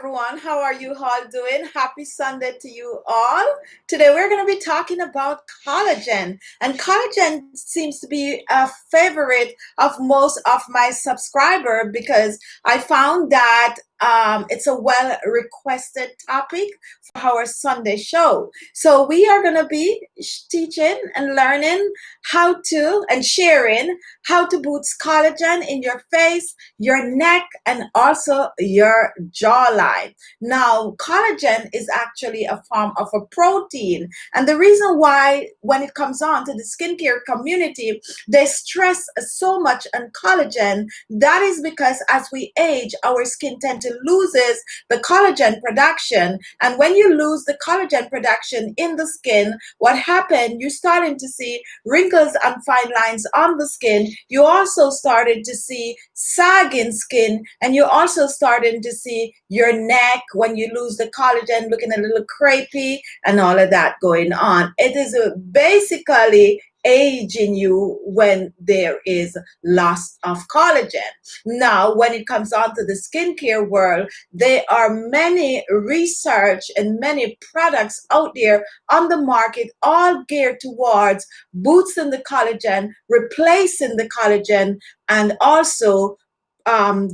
everyone. How are you all doing? Happy Sunday to you all. Today we're going to be talking about collagen. And collagen seems to be a favorite of most of my subscribers because I found that it's a well requested topic for our Sunday show. So we are going to be teaching and learning how to and sharing how to boost collagen in your face, your neck, and also your jawline. Now, collagen is actually a form of a protein. And the reason why, when it comes on to the skincare community, they stress so much on collagen, that is because as we age, our skin tends to loses the collagen production. And when you lose the collagen production in the skin, what happened? You're starting to see wrinkles and fine lines on the skin. You also started to see sagging skin, and you're also starting to see your neck when you lose the collagen looking a little crepey and all of that going on. It is basically aging you when there is loss of collagen. Now, when it comes on to the skincare world, there are many research and many products out there on the market, all geared towards boosting the collagen, replacing the collagen, and also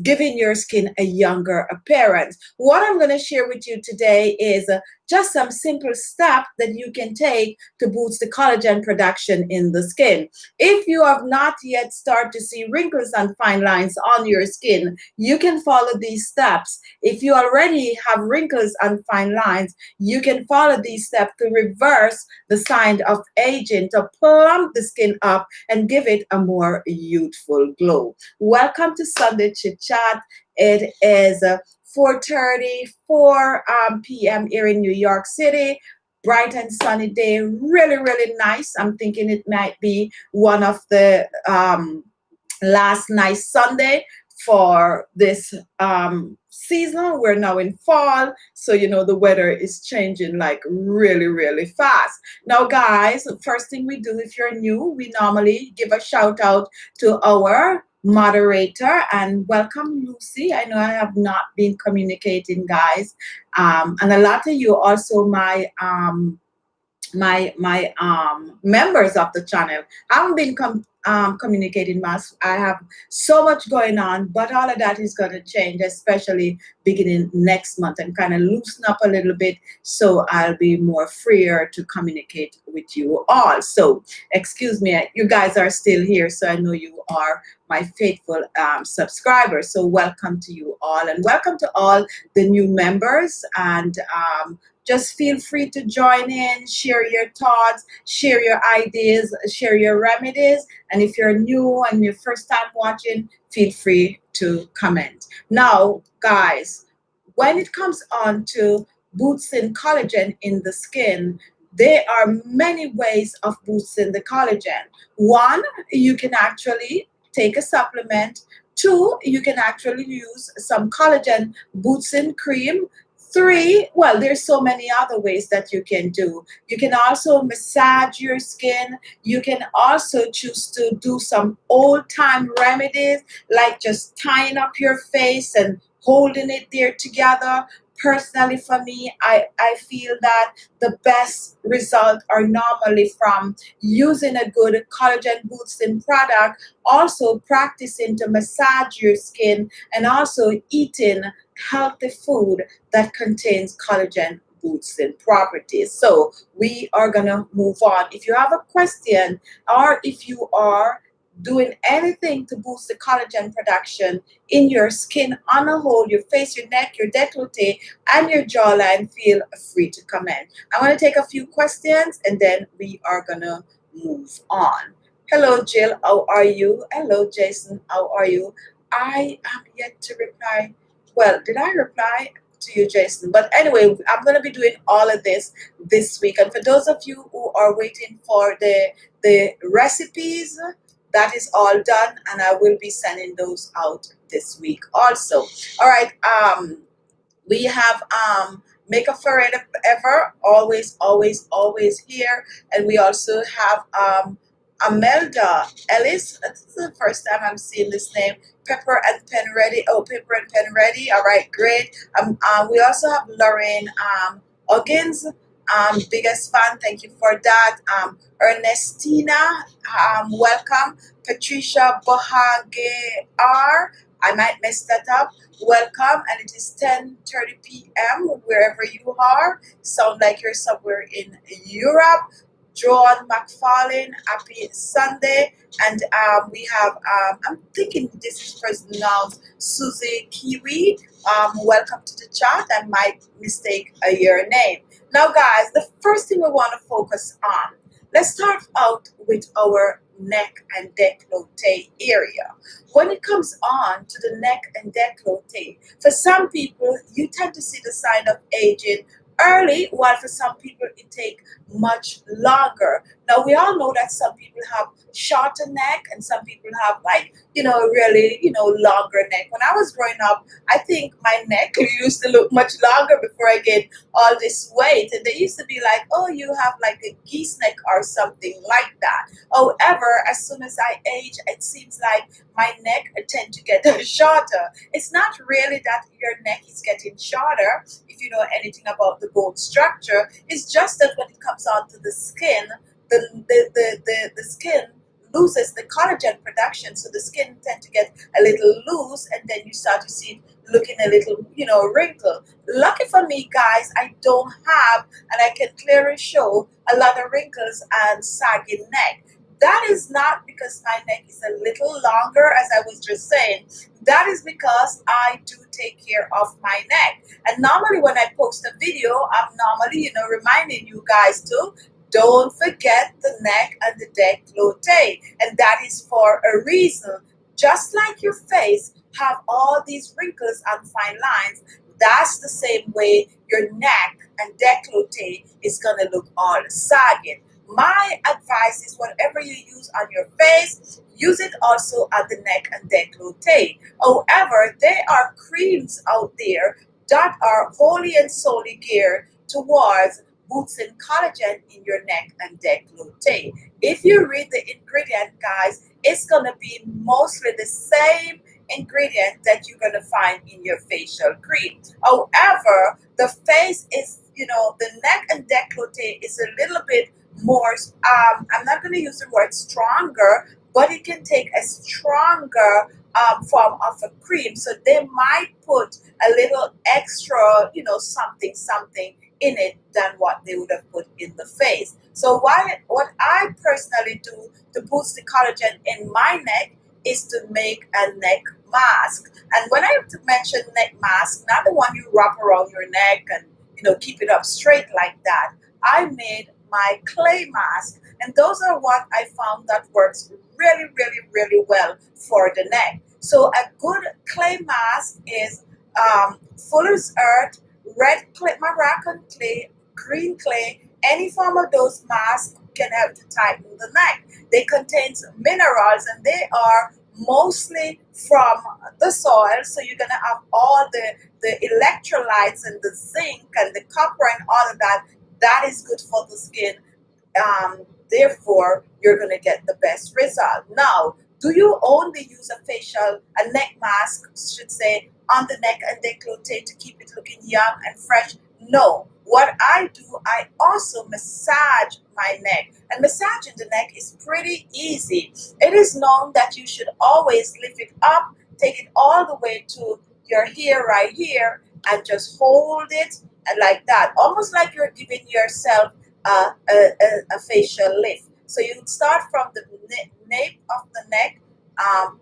giving your skin a younger appearance. What I'm going to share with you today is just some simple steps that you can take to boost the collagen production in the skin. If you have not yet started to see wrinkles and fine lines on your skin, you can follow these steps. If you already have wrinkles and fine lines, you can follow these steps to reverse the sign of aging, to plump the skin up and give it a more youthful glow. Welcome to Sunday Chit Chat. It is 4:34 p.m. here in New York City. Bright and sunny day, really, really nice. I'm thinking it might be one of the last nice Sunday for this season. We're now in fall, so you know the weather is changing like really, really fast. Now, guys, first thing we do, if you're new, we normally give a shout out to our moderator, and welcome Lucy. I know I have not been communicating, guys, and a lot of you also my members of the channel haven't been communicating much. I have so much going on, but all of that is going to change, especially beginning next month, and kind of loosen up a little bit, so I'll be more freer to communicate with you all. So excuse me, you guys are still here, so I know you are my faithful subscribers. So welcome to you all, and welcome to all the new members, and just feel free to join in, share your thoughts, share your ideas, share your remedies. And if you're new and your first time watching, feel free to comment. Now, guys, when it comes on to boosting collagen in the skin, there are many ways of boosting the collagen. One, you can actually take a supplement. Two, you can actually use some collagen boosting cream. Three, well, there's so many other ways that you can do. You can also massage your skin. You can also choose to do some old-time remedies, like just tying up your face and holding it there together. Personally, for me, I feel that the best results are normally from using a good collagen boosting product, also practicing to massage your skin, and also eating healthy food that contains collagen boosting properties. So we are gonna move on. If you have a question, or if you are doing anything to boost the collagen production in your skin on a whole, your face, your neck, your decollete, and your jawline, feel free to comment. I want to take a few questions, and then we are gonna move on. Hello, Jill. How are you? Hello, Jason. How are you? I am yet to reply. Well, did I reply to you, Jason? But anyway, I'm going to be doing all of this week. And for those of you who are waiting for the recipes, that is all done, and I will be sending those out this week also. All right. We have Makeup Forever, always here, and we also have Amelda Ellis. This is the first time I'm seeing this name. Pepper and Pen Ready. Oh, Pepper and Pen Ready. All right, great. We also have Lorraine Huggins. Biggest fan. Thank you for that. Ernestina. Welcome. Patricia Bohagear. I might mess that up. Welcome, and it is 10:30 p.m. wherever you are. Sound like you're somewhere in Europe. John McFarlane, happy Sunday. And we have, I'm thinking this is pronounced Susie Kiwi. Welcome to the chat. I might mistake your name. Now, guys, the first thing we want to focus on, let's start out with our neck and décolleté area. When it comes on to the neck and décolleté, for some people, you tend to see the sign of aging early, while for some people it takes much longer. Now we all know that some people have shorter neck and some people have, like, really, longer neck. When I was growing up, I think my neck used to look much longer before I get all this weight, and they used to be like, oh, you have like a geese neck or something like that. However, as soon as I age, it seems like my neck tend to get shorter. It's not really that your neck is getting shorter, if you know anything about the bone structure. It's just that when it comes onto the skin, the skin loses the collagen production, so the skin tend to get a little loose, and then you start to see it looking a little, wrinkle. Lucky for me, guys, I don't have, and I can clearly show a lot of wrinkles and sagging neck. That is not because my neck is a little longer, as I was just saying. That is because I do take care of my neck. And normally when I post a video, I'm normally, reminding you guys to don't forget the neck and the décolleté. And that is for a reason. Just like your face have all these wrinkles and fine lines, that's the same way your neck and décolleté is going to look all sagging. My advice is whatever you use on your face, use it also on the neck and décolleté. However, there are creams out there that are wholly and solely geared towards boosting collagen in your neck and décolleté. If you read the ingredient, guys, it's going to be mostly the same ingredient that you're going to find in your facial cream. However, the face is, the neck and décolleté is a little bit more, I'm not going to use the word stronger, but it can take a stronger form of a cream. So they might put a little extra, something in it than what they would have put in the face. So what I personally do to boost the collagen in my neck is to make a neck mask. And when I have to mention neck mask, not the one you wrap around your neck and keep it up straight like that. I made my clay mask, and those are what I found that works really, really, really well for the neck. So a good clay mask is Fuller's Earth, red clay, Moroccan clay, green clay. Any form of those masks can help to tighten the neck. They contain minerals, and they are mostly from the soil, so you're going to have all the electrolytes and the zinc and the copper and all of that. That is good for the skin. Therefore, you're going to get the best result. Now, do you only use a neck mask, should say, on the neck and décolleté to keep it looking young and fresh? No. What I do, I also massage my neck. And massaging the neck is pretty easy. It is known that you should always lift it up, take it all the way to your hair right here, and just hold it and like that, almost like you're giving yourself a facial lift. So you start from the nape of the neck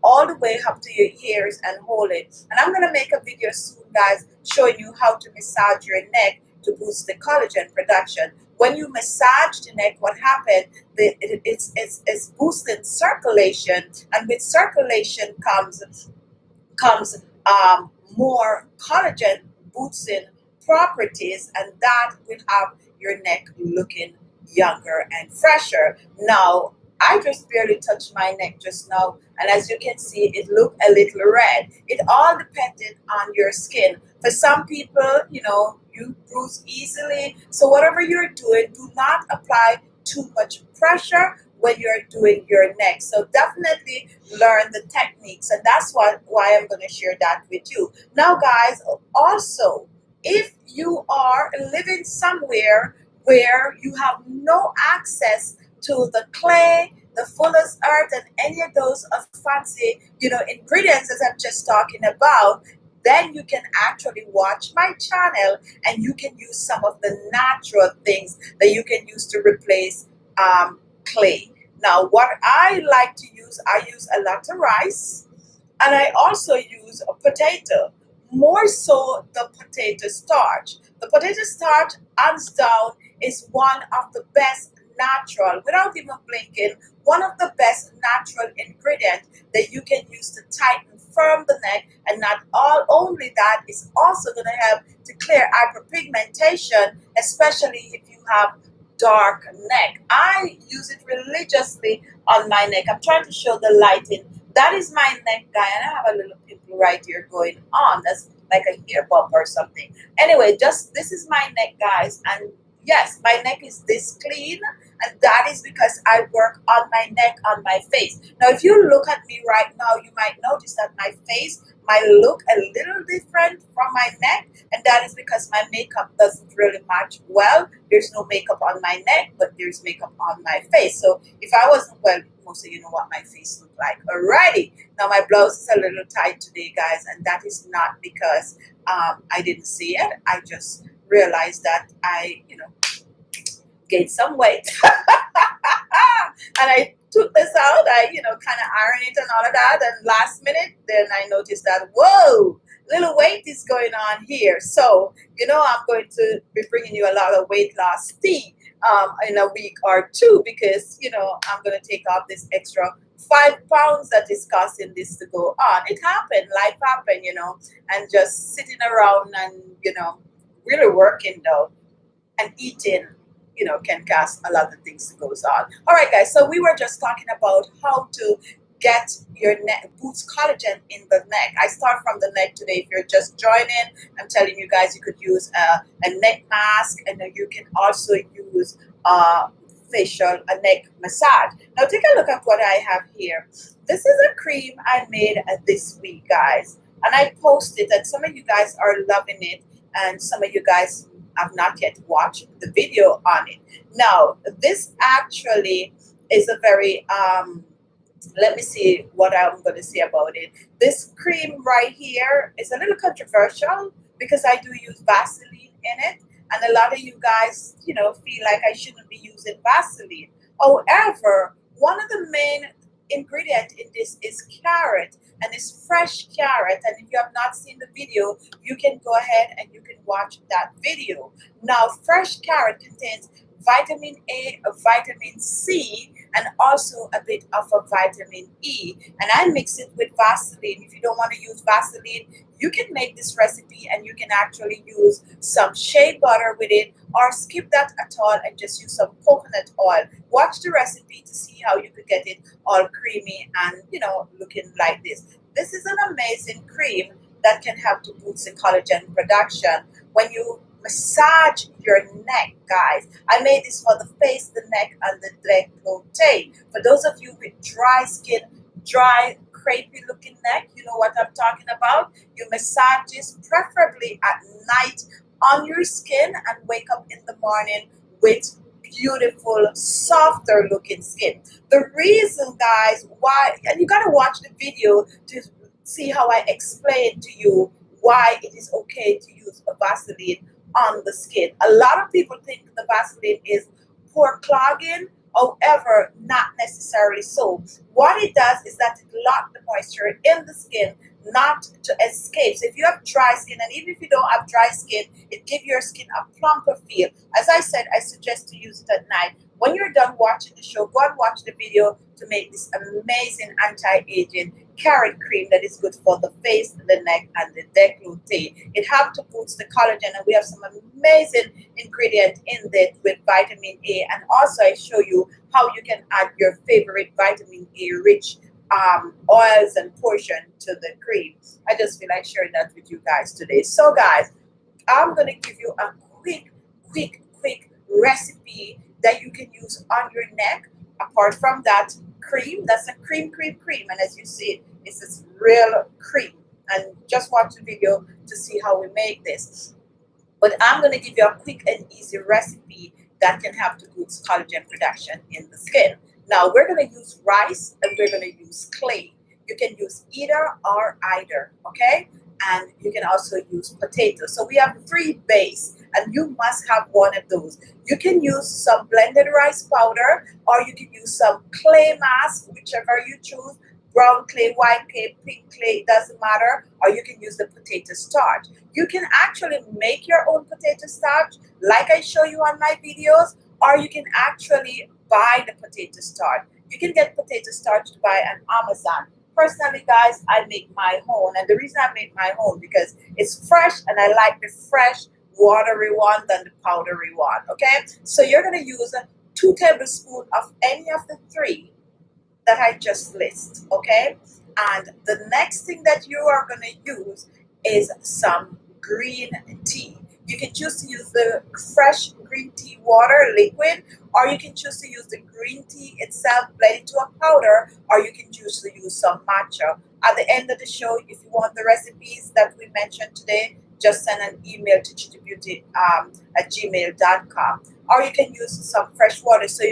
all the way up to your ears and hold it. And I'm going to make a video soon, guys, showing you how to massage your neck to boost the collagen production. When you massage the neck, what happens? It's boosting circulation, and with circulation comes more collagen boosting properties, and that will have your neck looking younger and fresher. Now, I just barely touched my neck just now, and as you can see, it looked a little red. It all depended on your skin. For some people, you bruise easily, so whatever you're doing, do not apply too much pressure, when you're doing your neck. So definitely learn the techniques, and that's why I'm going to share that with you. Now, guys, also, if you are living somewhere where you have no access to the clay, the Fullest earth, and any of those fancy, ingredients that I'm just talking about, then you can actually watch my channel and you can use some of the natural things that you can use to replace clay. Now, what I like to use, I use a lot of rice, and I also use a potato, more so the potato starch. The potato starch, hands down, is one of the best natural, without even blinking, one of the best natural ingredients that you can use to tighten, firm the neck, and not all only that, it's also going to help to clear hyperpigmentation, especially if you have dark neck. I use it religiously on my neck. I'm trying to show the lighting. That is my neck, guy, and I have a little pimple right here going on. That's like a hair bump or something. Anyway, just this is my neck, guys, and yes, my neck is this clean, and that is because I work on my neck, on my face. Now, if you look at me right now, you might notice that my face might look a little different from my neck, and that is because my makeup doesn't really match well. There's no makeup on my neck, but there's makeup on my face. So if I wasn't well, most of you know what my face looked like already. Now, my blouse is a little tight today, guys, and that is not because I didn't see it. I just realized that I, gained some weight. And I took this out. I, kind of ironed it and all of that. And last minute, then I noticed that, whoa, little weight is going on here. So, I'm going to be bringing you a lot of weight loss tea in a week or two because, I'm going to take off this extra 5 pounds that is costing this to go on. It happened. Life happened, and just sitting around and, really working though and eating, can cause a lot of things that goes on. All right, guys. So we were just talking about how to get your neck, boost collagen in the neck. I start from the neck today. If you're just joining, I'm telling you guys, you could use a neck mask, and then you can also use a neck massage. Now take a look at what I have here. This is a cream I made this week, guys, and I posted that some of you guys are loving it, and some of you guys have not yet watched the video on it. Now, this actually is a very, let me see what I'm going to say about it. This cream right here is a little controversial because I do use Vaseline in it. And a lot of you guys, feel like I shouldn't be using Vaseline. However, one of the main ingredients in this is carrot, and it's fresh carrot. And if you have not seen the video, you can go ahead and you can watch that video. Now, fresh carrot contains vitamin A, vitamin C, and also a bit of a vitamin E. And I mix it with Vaseline. If you don't want to use Vaseline, you can make this recipe and you can actually use some shea butter with it, or skip that at all and just use some coconut oil. Watch the recipe to see how you could get it all creamy and, looking like this. This is an amazing cream that can help to boost the collagen production. When you massage your neck, guys, I made this for the face, the neck, and the decollete. For those of you with dry skin, dry, crepey looking neck, you know what I'm talking about. You massage this preferably at night on your skin and wake up in the morning with beautiful, softer looking skin. The reason, guys, why, and you got to watch the video to see how I explain to you why it is okay to use a Vaseline on the skin. A lot of people think the Vaseline is pore clogging. However, not necessarily so. What it does is that it locks the moisture in the skin, not to escape. So if you have dry skin, and even if you don't have dry skin, it gives your skin a plumper feel. As I said, I suggest to use it at night. When you're done watching the show, go and watch the video to make this amazing anti-aging carrot cream that is good for the face, the neck, and the decollete. It helps to boost the collagen, and we have some amazing ingredients in it with vitamin A. And also I show you how you can add your favorite vitamin A rich oils and portion to the cream. I just feel like sharing that with you guys today. So guys, I'm going to give you a quick recipe that you can use on your neck Apart from that, cream, that's a cream. And as you see, it's this real cream. And just watch the video to see how we make this. But I'm going to give you a quick and easy recipe that can help to boost collagen production in the skin. Now, we're going to use rice and we're going to use clay. You can use either, okay? And you can also use potatoes. So we have 3 base, and you must have one of those. You can use some blended rice powder, or you can use some clay mask, whichever you choose. Brown clay, white clay, pink clay, it doesn't matter. Or you can use the potato starch. You can actually make your own potato starch like I show you on my videos, or you can actually buy the potato starch. You can get potato starch to buy on Amazon. Personally, guys, I make my own, and the reason I make my own because it's fresh and I like the fresh watery one than the powdery one. Okay, so you're going to use 2 tablespoons of any of the 3 that I just list, okay? And the next thing that you are going to use is some green tea. You can choose to use the fresh green tea water liquid, or you can choose to use the green tea itself blended to a powder, or you can choose to use some matcha. At the end of the show, if you want the recipes that we mentioned today, just send an email to chittybeauty@gmail.com, or you can use some fresh water. So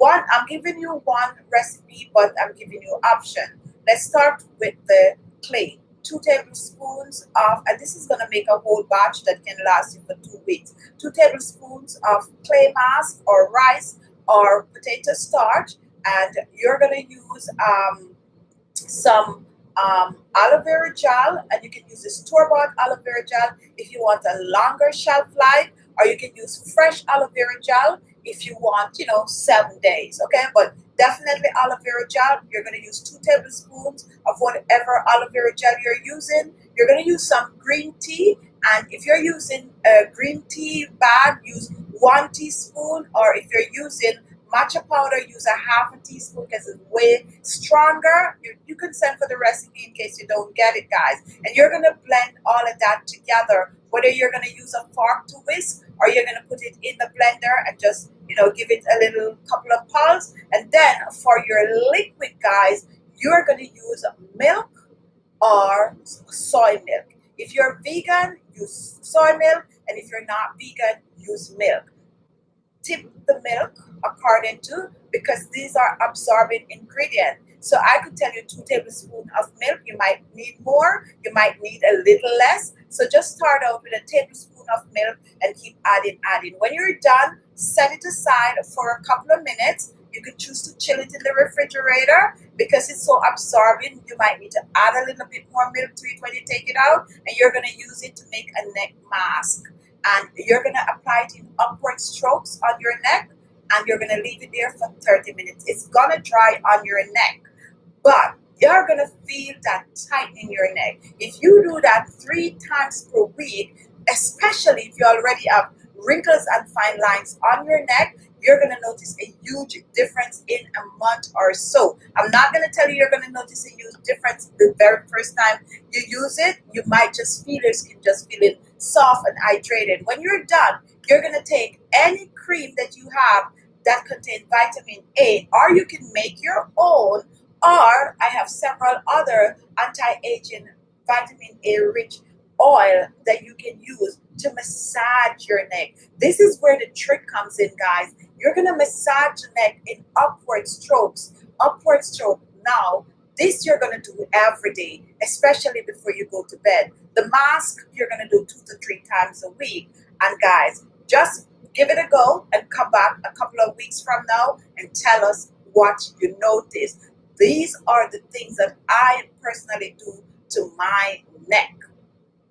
I'm giving you one recipe, but I'm giving you option. Let's start with the clay. 2 tablespoons of, and this is going to make a whole batch that can last you for 2 weeks. 2 tablespoons of clay mask or rice or potato starch, and you're going to use some aloe vera gel, and you can use this store-bought aloe vera gel if you want a longer shelf life, or you can use fresh aloe vera gel if you want, 7 days, okay? But definitely aloe vera gel. You're going to use 2 tablespoons of whatever aloe vera gel you're using. You're going to use some green tea, and if you're using a green tea bag, use 1 teaspoon, or if you're using matcha powder, use a half a teaspoon because it's way stronger. You can send for the recipe in case you don't get it, guys. And you're going to blend all of that together, whether you're going to use a fork to whisk or you're going to put it in the blender and just, give it a little couple of pulses. And then for your liquid, guys, you're going to use milk or soy milk. If you're vegan, use soy milk. And if you're not vegan, use milk. Tip the milk according to, because these are absorbing ingredients. So I could tell you 2 tablespoons of milk. You might need more, you might need a little less. So just start out with a tablespoon of milk and keep adding. When you're done, set it aside for a couple of minutes. You can choose to chill it in the refrigerator because it's so absorbing. You might need to add a little bit more milk to it when you take it out, and you're going to use it to make a neck mask. And you're going to apply it in upward strokes on your neck, and you're going to leave it there for 30 minutes. It's going to dry on your neck, but you're going to feel that tightening your neck. If you do that 3 times per week, especially if you already have wrinkles and fine lines on your neck, you're going to notice a huge difference in a month or so. I'm not going to tell you you're going to notice a huge difference the very first time you use it. You might just feel your skin just feeling soft and hydrated. When you're done, you're going to take any cream that you have that contains vitamin A, or you can make your own, or I have several other anti-aging vitamin A rich oil that you can use to massage your neck. This is where the trick comes in, guys. You're going to massage the neck in upward strokes. Now, this you're going to do every day, especially before you go to bed. The mask, you're going to do 2 to 3 times a week. And guys, just give it a go and come back a couple of weeks from now and tell us what you notice. These are the things that I personally do to my neck.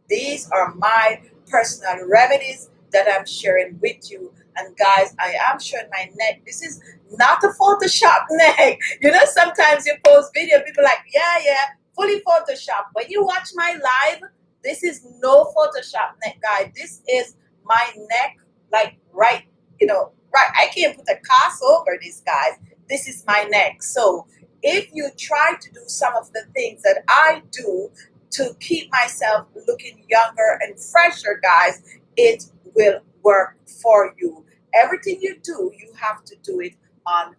These are my personal remedies that I'm sharing with you. And guys, I am showing my neck. This is not a Photoshop neck. Sometimes you post video, people like, yeah, fully Photoshop. When you watch my live, this is no Photoshop neck, guys. This is my neck, like right. I can't put a cast over this, guys. This is my neck. So if you try to do some of the things that I do to keep myself looking younger and fresher, guys, it will work for you. Everything you do, you have to do it on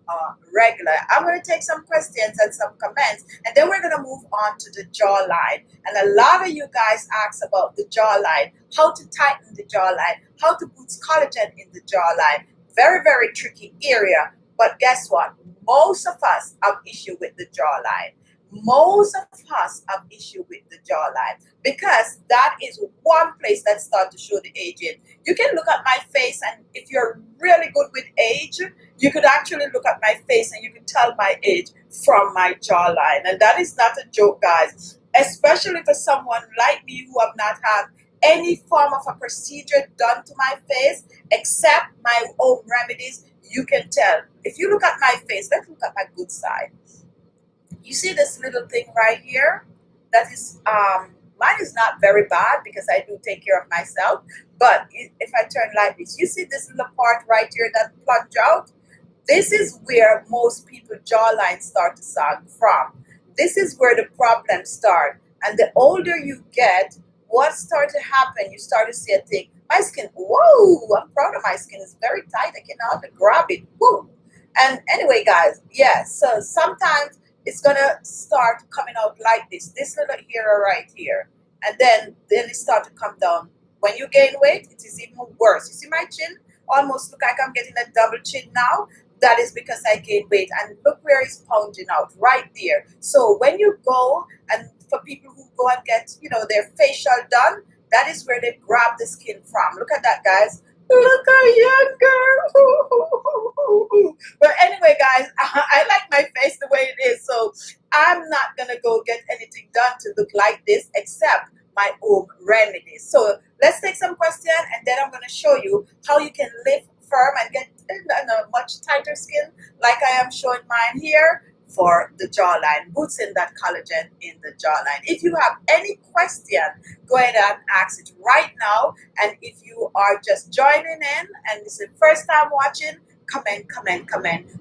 regular. I'm going to take some questions and some comments, and then we're going to move on to the jawline. And a lot of you guys ask about the jawline, how to tighten the jawline, how to boost collagen in the jawline. Very, very tricky area. But guess what? Most of us have issue with the jawline. Most of us have issue with the jawline because that is one place that starts to show the aging. You can look at my face, and if you're really good with age, you could actually look at my face and you can tell my age from my jawline. And that is not a joke, guys, especially for someone like me who have not had any form of a procedure done to my face except my own remedies. You can tell. If you look at my face, let's look at my good side. You see this little thing right here? That is, mine is not very bad because I do take care of myself. But if I turn like this, you see this little part right here that plunge out? This is where most people jawline start to sag from. This is where the problems start. And the older you get, what starts to happen? You start to see a thing. My skin, whoa, I'm proud of my skin. It's very tight. I cannot grab it. Whoa. And anyway, guys, yeah, so sometimes it's gonna start coming out like this little hair right here, and then it start to come down. When you gain weight, it is even worse. You see my chin almost look like I'm getting a double chin now. That is because I gained weight, and look where it's pounding out right there. So when you go, and for people who go and get their facial done, that is where they grab the skin from. Look at that, guys. Look a young girl. But anyway, guys, I like my face the way it is, so I'm not gonna go get anything done to look like this except my own remedies. So let's take some questions, and then I'm gonna show you how you can lift firm and get a much tighter skin like I am showing mine here for the jawline, boosting that collagen in the jawline. If you have any question, go ahead and ask it right now. And if you are just joining in and this is the first time watching, comment.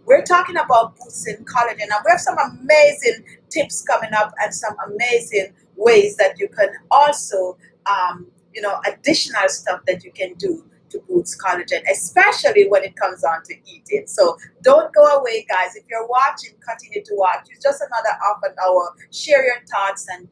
We're talking about boosting collagen, and we have some amazing tips coming up and some amazing ways that you can also, additional stuff that you can do to boost collagen, especially when it comes on to eating. So don't go away, guys. If you're watching, continue to watch. It's just another half an hour. Share your thoughts and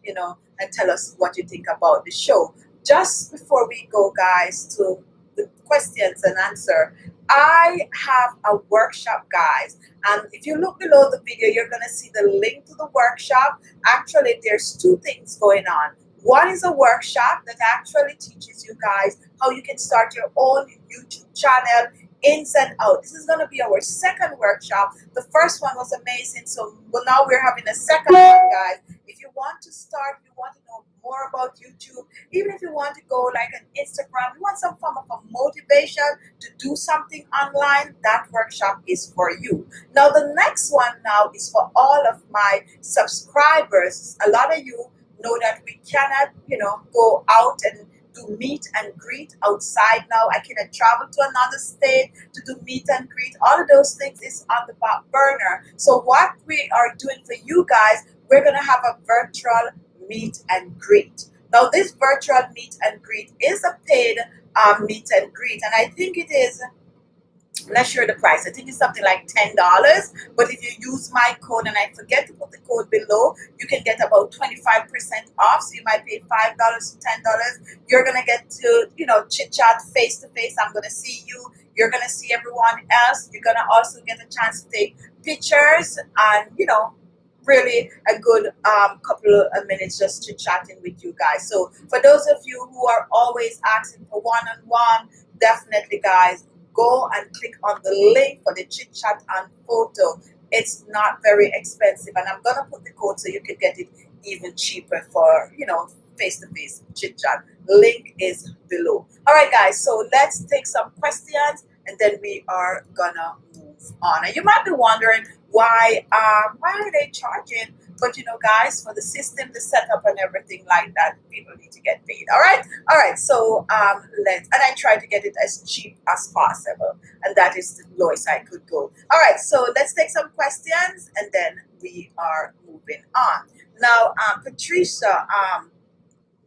tell us what you think about the show. Just before we go, guys, to the questions and answer, I have a workshop, guys. And if you look below the video, you're going to see the link to the workshop. Actually, there's two things going on. One is a workshop that actually teaches you guys how you can start your own YouTube channel ins and out. This is going to be our second workshop. The first one was amazing, so now we're having a second one, guys. If you want to start, you want to know more about YouTube, even if you want to go like an Instagram, you want some form of a motivation to do something online, that workshop is for you. Now the next one now is for all of my subscribers. A lot of you know that we cannot, go out and do meet and greet outside now. I cannot travel to another state to do meet and greet. All of those things is on the back burner. So what we are doing for you guys, we're going to have a virtual meet and greet. Now this virtual meet and greet is a paid meet and greet, and I think it is, I'm not sure the price. I think it's something like $10. But if you use my code, and I forget to put the code below, you can get about 25% off. So you might pay $5 to $10. You're gonna get to chit chat face to face. I'm gonna see you. You're gonna see everyone else. You're gonna also get a chance to take pictures and really a good couple of minutes just chit chatting with you guys. So for those of you who are always asking for one-on-one, definitely, guys, go and click on the link for the chit chat and photo. It's not very expensive, and I'm gonna put the code so you can get it even cheaper for face-to-face chit chat. Link is below. All right, guys, so let's take some questions and then we are gonna move on. And you might be wondering why are they charging? But guys, for the system, the setup and everything like that, people need to get paid. All right. So and I try to get it as cheap as possible, and that is the lowest I could go. All right, so let's take some questions, and then we are moving on. Now, Patricia,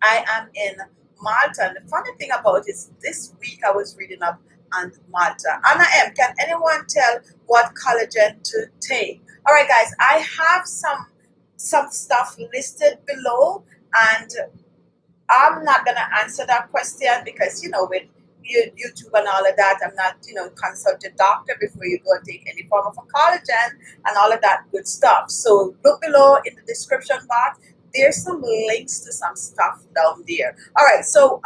I am in Malta, and the funny thing about it is this week I was reading up and Malta. Anna M, can anyone tell what collagen to take? All right, guys, I have some stuff listed below, and I'm not gonna answer that question because with YouTube and all of that, I'm not consult a doctor before you go and take any form of a collagen and all of that good stuff. So look below in the description box. There's some links to some stuff down there. All right. So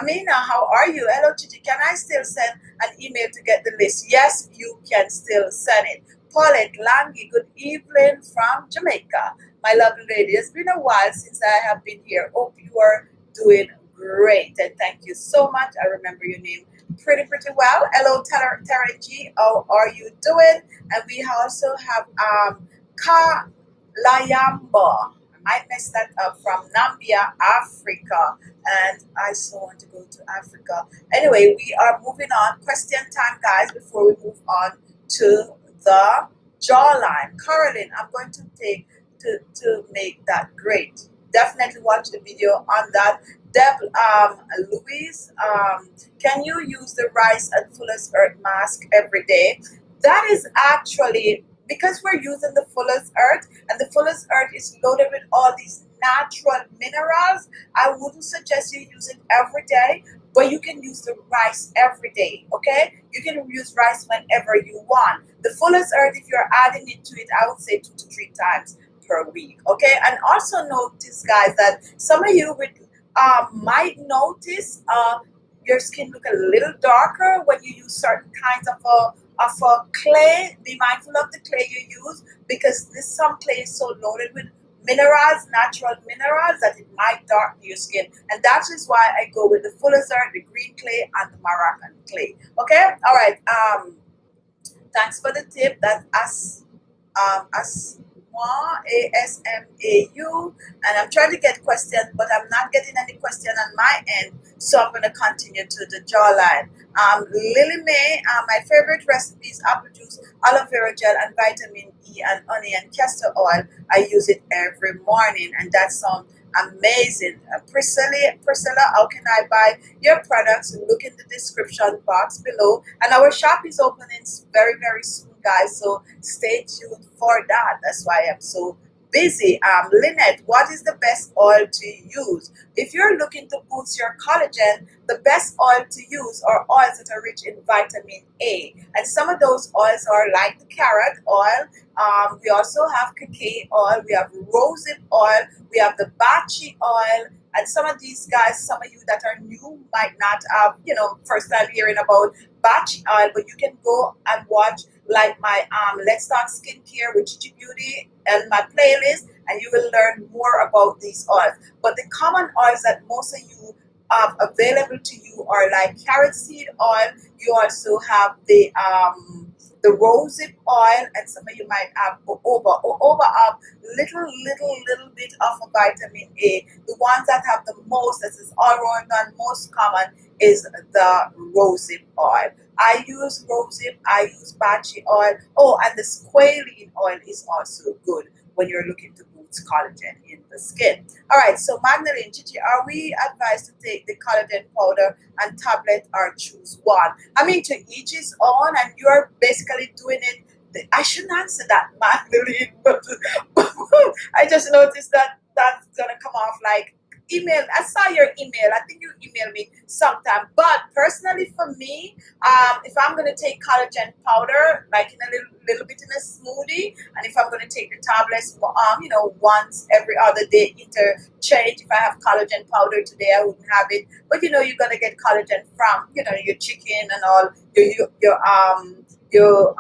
Amina, how are you? Hello, Chichi. Can I still send an email to get the list? Yes, you can still send it. Paulette Langi, good evening from Jamaica. My lovely lady, it's been a while since I have been here. Hope you are doing great, and thank you so much. I remember your name pretty well. Hello, Tara G. How are you doing? And we also have Kalayamba. I might mess that up, from Nambia, Africa. And I so want to go to Africa. Anyway, we are moving on. Question time, guys, before we move on to the jawline. Caroline, I'm going to take to make that great. Definitely watch the video on that. Louise, can you use the rice and Fullest earth mask every day? That is actually because we're using the Fullest earth, and the Fullest earth is loaded with all these natural minerals. I wouldn't suggest you use it every day, but you can use the rice every day. Okay, you can use rice whenever you want. The Fullest earth, if you're adding it to it, I would say 2 to 3 times per week. Okay, and also notice, guys, that some of you would might notice your skin look a little darker when you use certain kinds of a clay. Be mindful of the clay you use, because some clay is so loaded with minerals, natural minerals, that it might darken your skin. And that is why I go with the Fullest earth, the green clay, and the Moroccan clay. Okay, all right. Thanks for the tip. That's ASMAU, and I'm trying to get questions, but I'm not getting any question on my end, so I'm going to continue to the jawline. Lily May, my favorite recipe is apple juice, aloe vera gel, and vitamin E, and honey and castor oil. I use it every morning, and that sounds amazing. Priscilla, how can I buy your products? Look in the description box below, and our shop is opening very soon, guys, so stay tuned for that. That's why I'm so busy. Lynette, what is the best oil to use? If you're looking to boost your collagen, the best oil to use are oils that are rich in vitamin A. And some of those oils are like the carrot oil. We also have cacao oil. We have rosehip oil. We have the bachi oil. And some of these guys, some of you that are new might not have, first time hearing about bachi oil, but you can go and watch like my Let's Talk Skincare with Chichi Beauty and my playlist, and you will learn more about these oils. But the common oils that most of you have available to you are like carrot seed oil. You also have the rosehip oil, and some of you might have jojoba. Jojoba have little bit of a vitamin A. The ones that have the most, that is all around and most common, is the rosehip oil. I use rosehip, I use bachi oil. Oh, and the squalene oil is also good when you're looking to boost collagen in the skin. All right, so Magdalene, Chichi, are we advised to take the collagen powder and tablet, or choose one? I mean, to each his own, and you're basically doing it. I shouldn't answer that, Magdalene, but I just noticed that that's gonna come off like email. I saw your email. I think you emailed me sometime. But personally, for me, if I'm gonna take collagen powder, like in a little bit in a smoothie, and if I'm gonna take the tablets, once every other day, interchange. If I have collagen powder today, I wouldn't have it. But you're gonna get collagen from your chicken and all your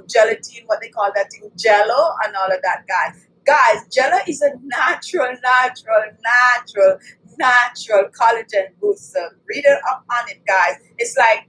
gelatin, what they call that thing, jello, and all of that, guys. Jello is a natural collagen booster. Read it up on it, guys. It's like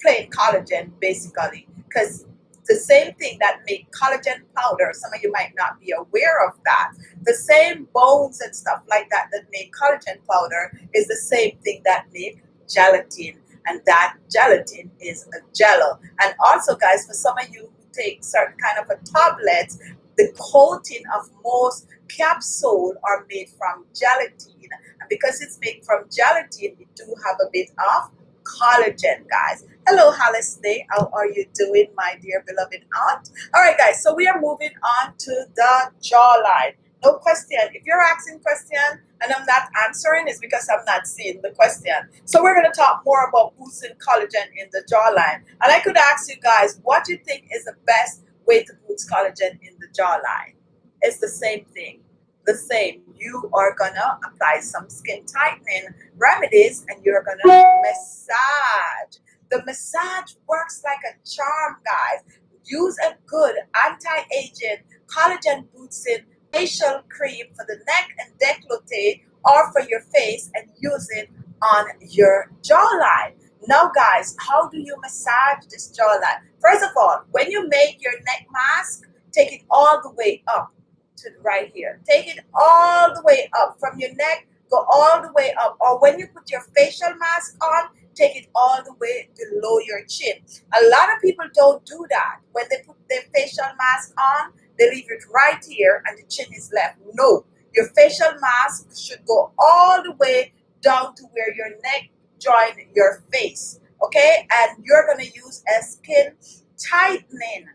plain collagen, basically, because the same thing that make collagen powder, some of you might not be aware of that. The same bones and stuff like that make collagen powder is the same thing that make gelatin, and that gelatin is a jello. And also, guys, for some of you who take certain kind of a tablets, the coating of most capsule are made from gelatin, and because it's made from gelatin, it do have a bit of collagen, guys. Hello, Alice Day. How are you doing, my dear beloved aunt? All right, guys. So we are moving on to the jawline. No question. If you're asking question and I'm not answering, it's because I'm not seeing the question. So we're going to talk more about boosting collagen in the jawline. And I could ask you guys, what do you think is the best way to boost collagen in the jawline? It's the same thing. The same. You are gonna apply some skin tightening remedies and you're gonna massage. The massage works like a charm, guys. Use a good anti-aging collagen boosting facial cream for the neck and décolleté or for your face and use it on your jawline. Now, guys, how do you massage this jawline? First of all, when you make your neck mask, take it all the way up to right here. Take it all the way up from your neck, go all the way up. Or when you put your facial mask on, take it all the way below your chin. A lot of people don't do that. When they put their facial mask on, they leave it right here and the chin is left. No, your facial mask should go all the way down to where your neck joins your face. Okay, and you're gonna use a skin tightening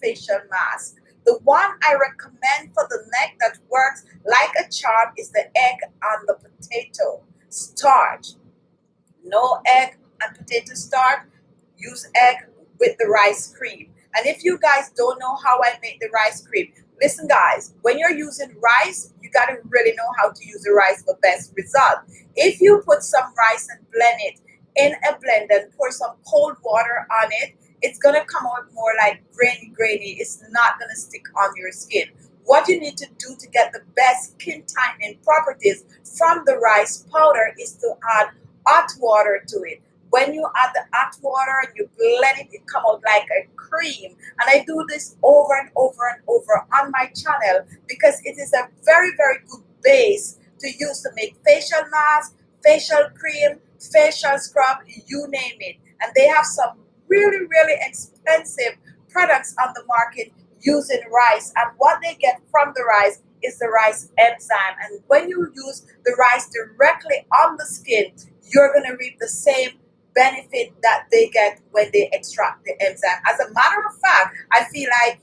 facial mask. The one I recommend for the neck that works like a charm is the egg on the potato starch. No egg and potato starch. Use egg with the rice cream. And if you guys don't know how I make the rice cream, listen, guys, when you're using rice, you got to really know how to use the rice for best result. If you put some rice and blend it in a blender and pour some cold water on it, it's going to come out more like grainy. It's not going to stick on your skin. What you need to do to get the best skin tightening properties from the rice powder is to add hot water to it. When you add the hot water and you blend it, it comes out like a cream. And I do this over and over and over on my channel because it is a very, very good base to use to make facial mask, facial cream, facial scrub, you name it. And they have some really, really expensive products on the market using rice. And what they get from the rice is the rice enzyme. And when you use the rice directly on the skin, you're going to reap the same benefit that they get when they extract the enzyme. As a matter of fact, I feel like,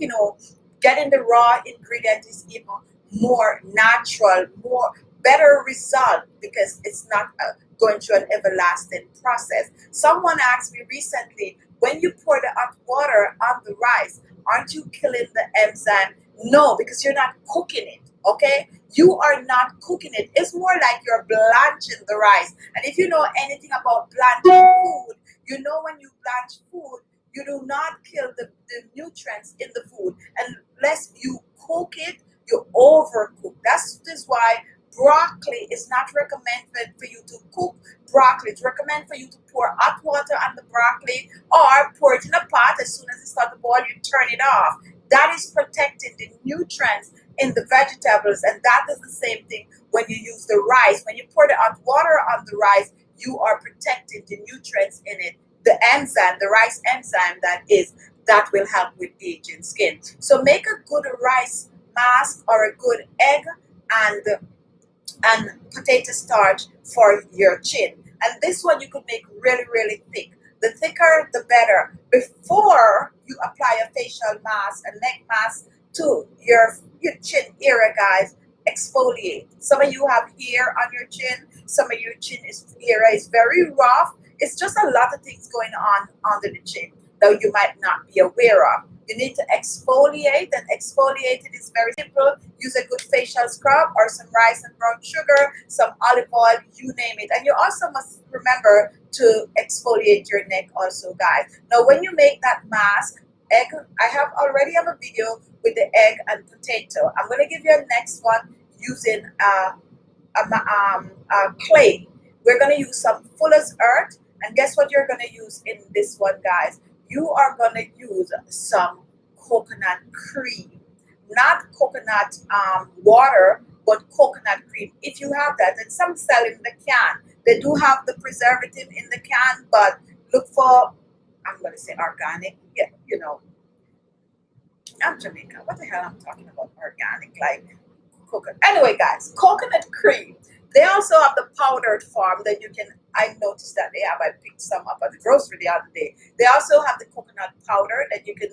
getting the raw ingredient is even more natural, more better result because it's not going through an everlasting process. Someone asked me recently, when you pour the hot water on the rice, aren't you killing the enzyme? No, because you're not cooking it, okay? You are not cooking it. It's more like you're blanching the rice. And if you know anything about blanching food, you know when you blanch food, you do not kill the nutrients in the food. Unless you cook it, you overcook. That's why broccoli is not recommended for you to cook broccoli. It's recommended for you to pour hot water on the broccoli or pour it in a pot. As soon as it starts to boil, you turn it off. That is protecting the nutrients in the vegetables, and that is the same thing when you use the rice. When you pour the hot water on the rice, you are protecting the nutrients in it, the enzyme, the rice enzyme that will help with aging skin. So make a good rice mask or a good egg and potato starch for your chin. And this one you could make really, really thick. The thicker, the better. Before you apply a facial mask, a neck mask to your chin area, guys, exfoliate. Some of you have hair on your chin. Some of your chin area is very rough. It's just a lot of things going on under the chin that you might not be aware of. You need to exfoliate, and exfoliating is very simple. Use a good facial scrub or some rice and brown sugar, some olive oil, you name it. And you also must remember to exfoliate your neck also, guys. Now, when you make that mask, egg, I already have a video with the egg and potato. I'm going to give you a next one using clay. We're going to use some Fullest earth. And guess what you're going to use in this one, guys? You are going to use some coconut cream. Not coconut water, but coconut cream. If you have that, and some sell in the can. They do have the preservative in the can, but look for, I'm going to say organic. Yeah, I'm Jamaican. What the hell I'm talking about organic? Like coconut. Anyway, guys, coconut cream. They also have the powdered form that you can, I noticed that they have, I picked some up at the grocery the other day. They also have the coconut powder that you can,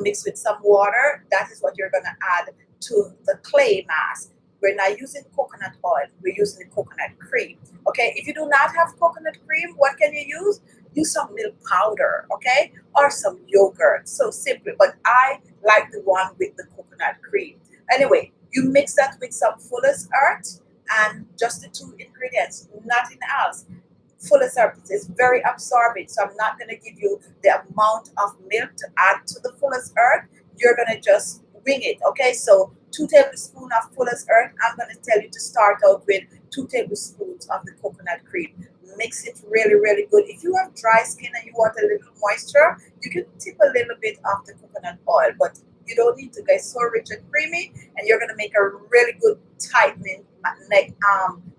mix with some water. That is what you're going to add to the clay mask. We're not using coconut oil, we're using the coconut cream. Okay, if you do not have coconut cream, what can you use? Use some milk powder, okay, or some yogurt. So simple, but I like the one with the coconut cream. Anyway, you mix that with some Fullest earth and just the two ingredients, nothing else. Fullest earth is very absorbent, so I'm not going to give you the amount of milk to add to the Fullest earth. You're going to just wing it, okay? So 2 tablespoons of Fullest earth. I'm going to tell you to start out with 2 tablespoons of the coconut cream. Mix it really, really good. If you have dry skin and you want a little moisture, you can tip a little bit of the coconut oil, but you don't need to get so rich and creamy. And you're going to make a really good tightening neck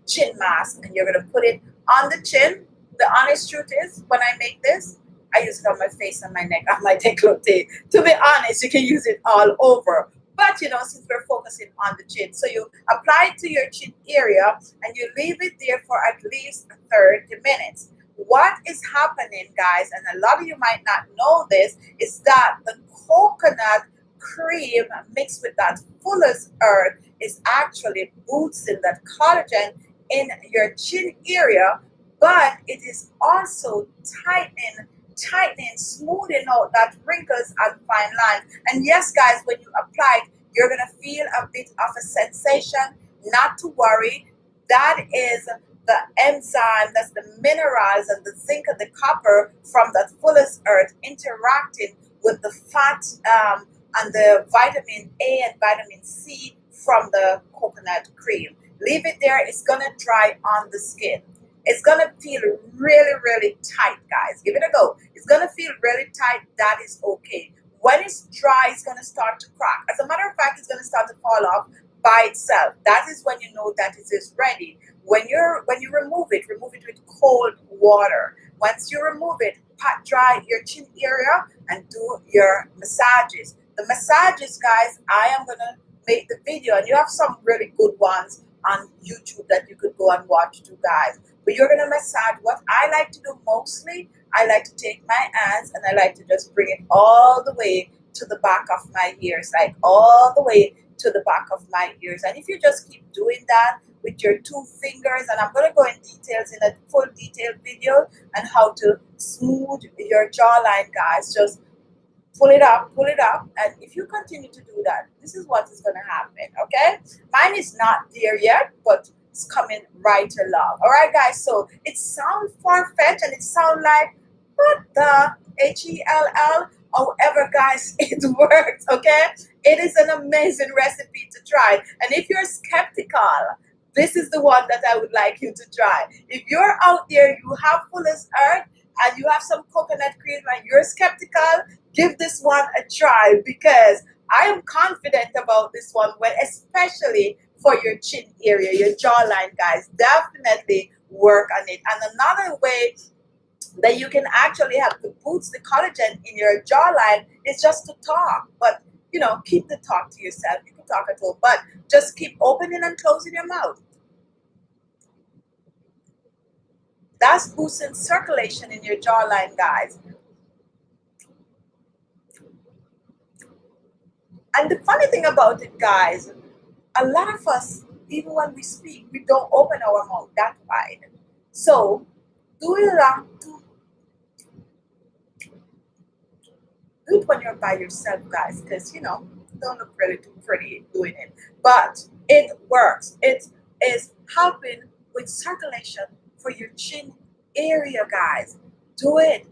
chin mask, and you're going to put it on the chin. The honest truth is, when I make this, I use it on my face and my neck, on my décolleté. To be honest, you can use it all over. But since we're focusing on the chin, so you apply it to your chin area and you leave it there for at least 30 minutes. What is happening, guys, and a lot of you might not know this, is that the coconut cream mixed with that Fullest earth is actually boosting that collagen in your chin area, but it is also tightening, smoothing out that wrinkles and fine lines. And yes, guys, when you apply it, you're gonna feel a bit of a sensation. Not to worry, that is the enzyme, that's the minerals and the zinc and the copper from that Fullest earth interacting with the fat and the vitamin A and vitamin C from the coconut cream. Leave it there. It's gonna dry on the skin. It's gonna feel really, really tight, guys. Give it a go. It's gonna feel really tight. That is okay. When it's dry, it's gonna start to crack. As a matter of fact, it's gonna start to fall off by itself. That is when you know that it is ready. When you remove it with cold water. Once you remove it, pat dry your chin area and do your massages. The massages, guys, I am gonna make the video, and you have some really good ones on YouTube that you could go and watch too, guys. But you're gonna massage. What I like to do mostly, I like to take my hands and I like to just bring it all the way to the back of my ears, like all the way to the back of my ears. And if you just keep doing that with your 2 fingers, and I'm gonna go in details in a full detailed video on how to smooth your jawline, guys. Just pull it up, and if you continue to do that, this is what is going to happen, okay? Mine is not there yet, but it's coming right along. All right, guys, so it sounds far-fetched and it sounds like, what the HELL? However, guys, it works, okay? It is an amazing recipe to try. And if you're skeptical, this is the one that I would like you to try. If you're out there, you have Fullest earth, and you have some coconut cream and you're skeptical, give this one a try, because I am confident about this one, especially for your chin area, your jawline, guys. Definitely work on it. And another way that you can actually have to boost the collagen in your jawline is just to talk. But, keep the talk to yourself. You can talk at all, but just keep opening and closing your mouth. That's boosting circulation in your jawline, guys. And the funny thing about it, guys, a lot of us, even when we speak, we don't open our mouth that wide. So do it when you're by yourself, guys, because, you don't look really too pretty doing it. But it works. It is helping with circulation for your chin area, guys. Do it.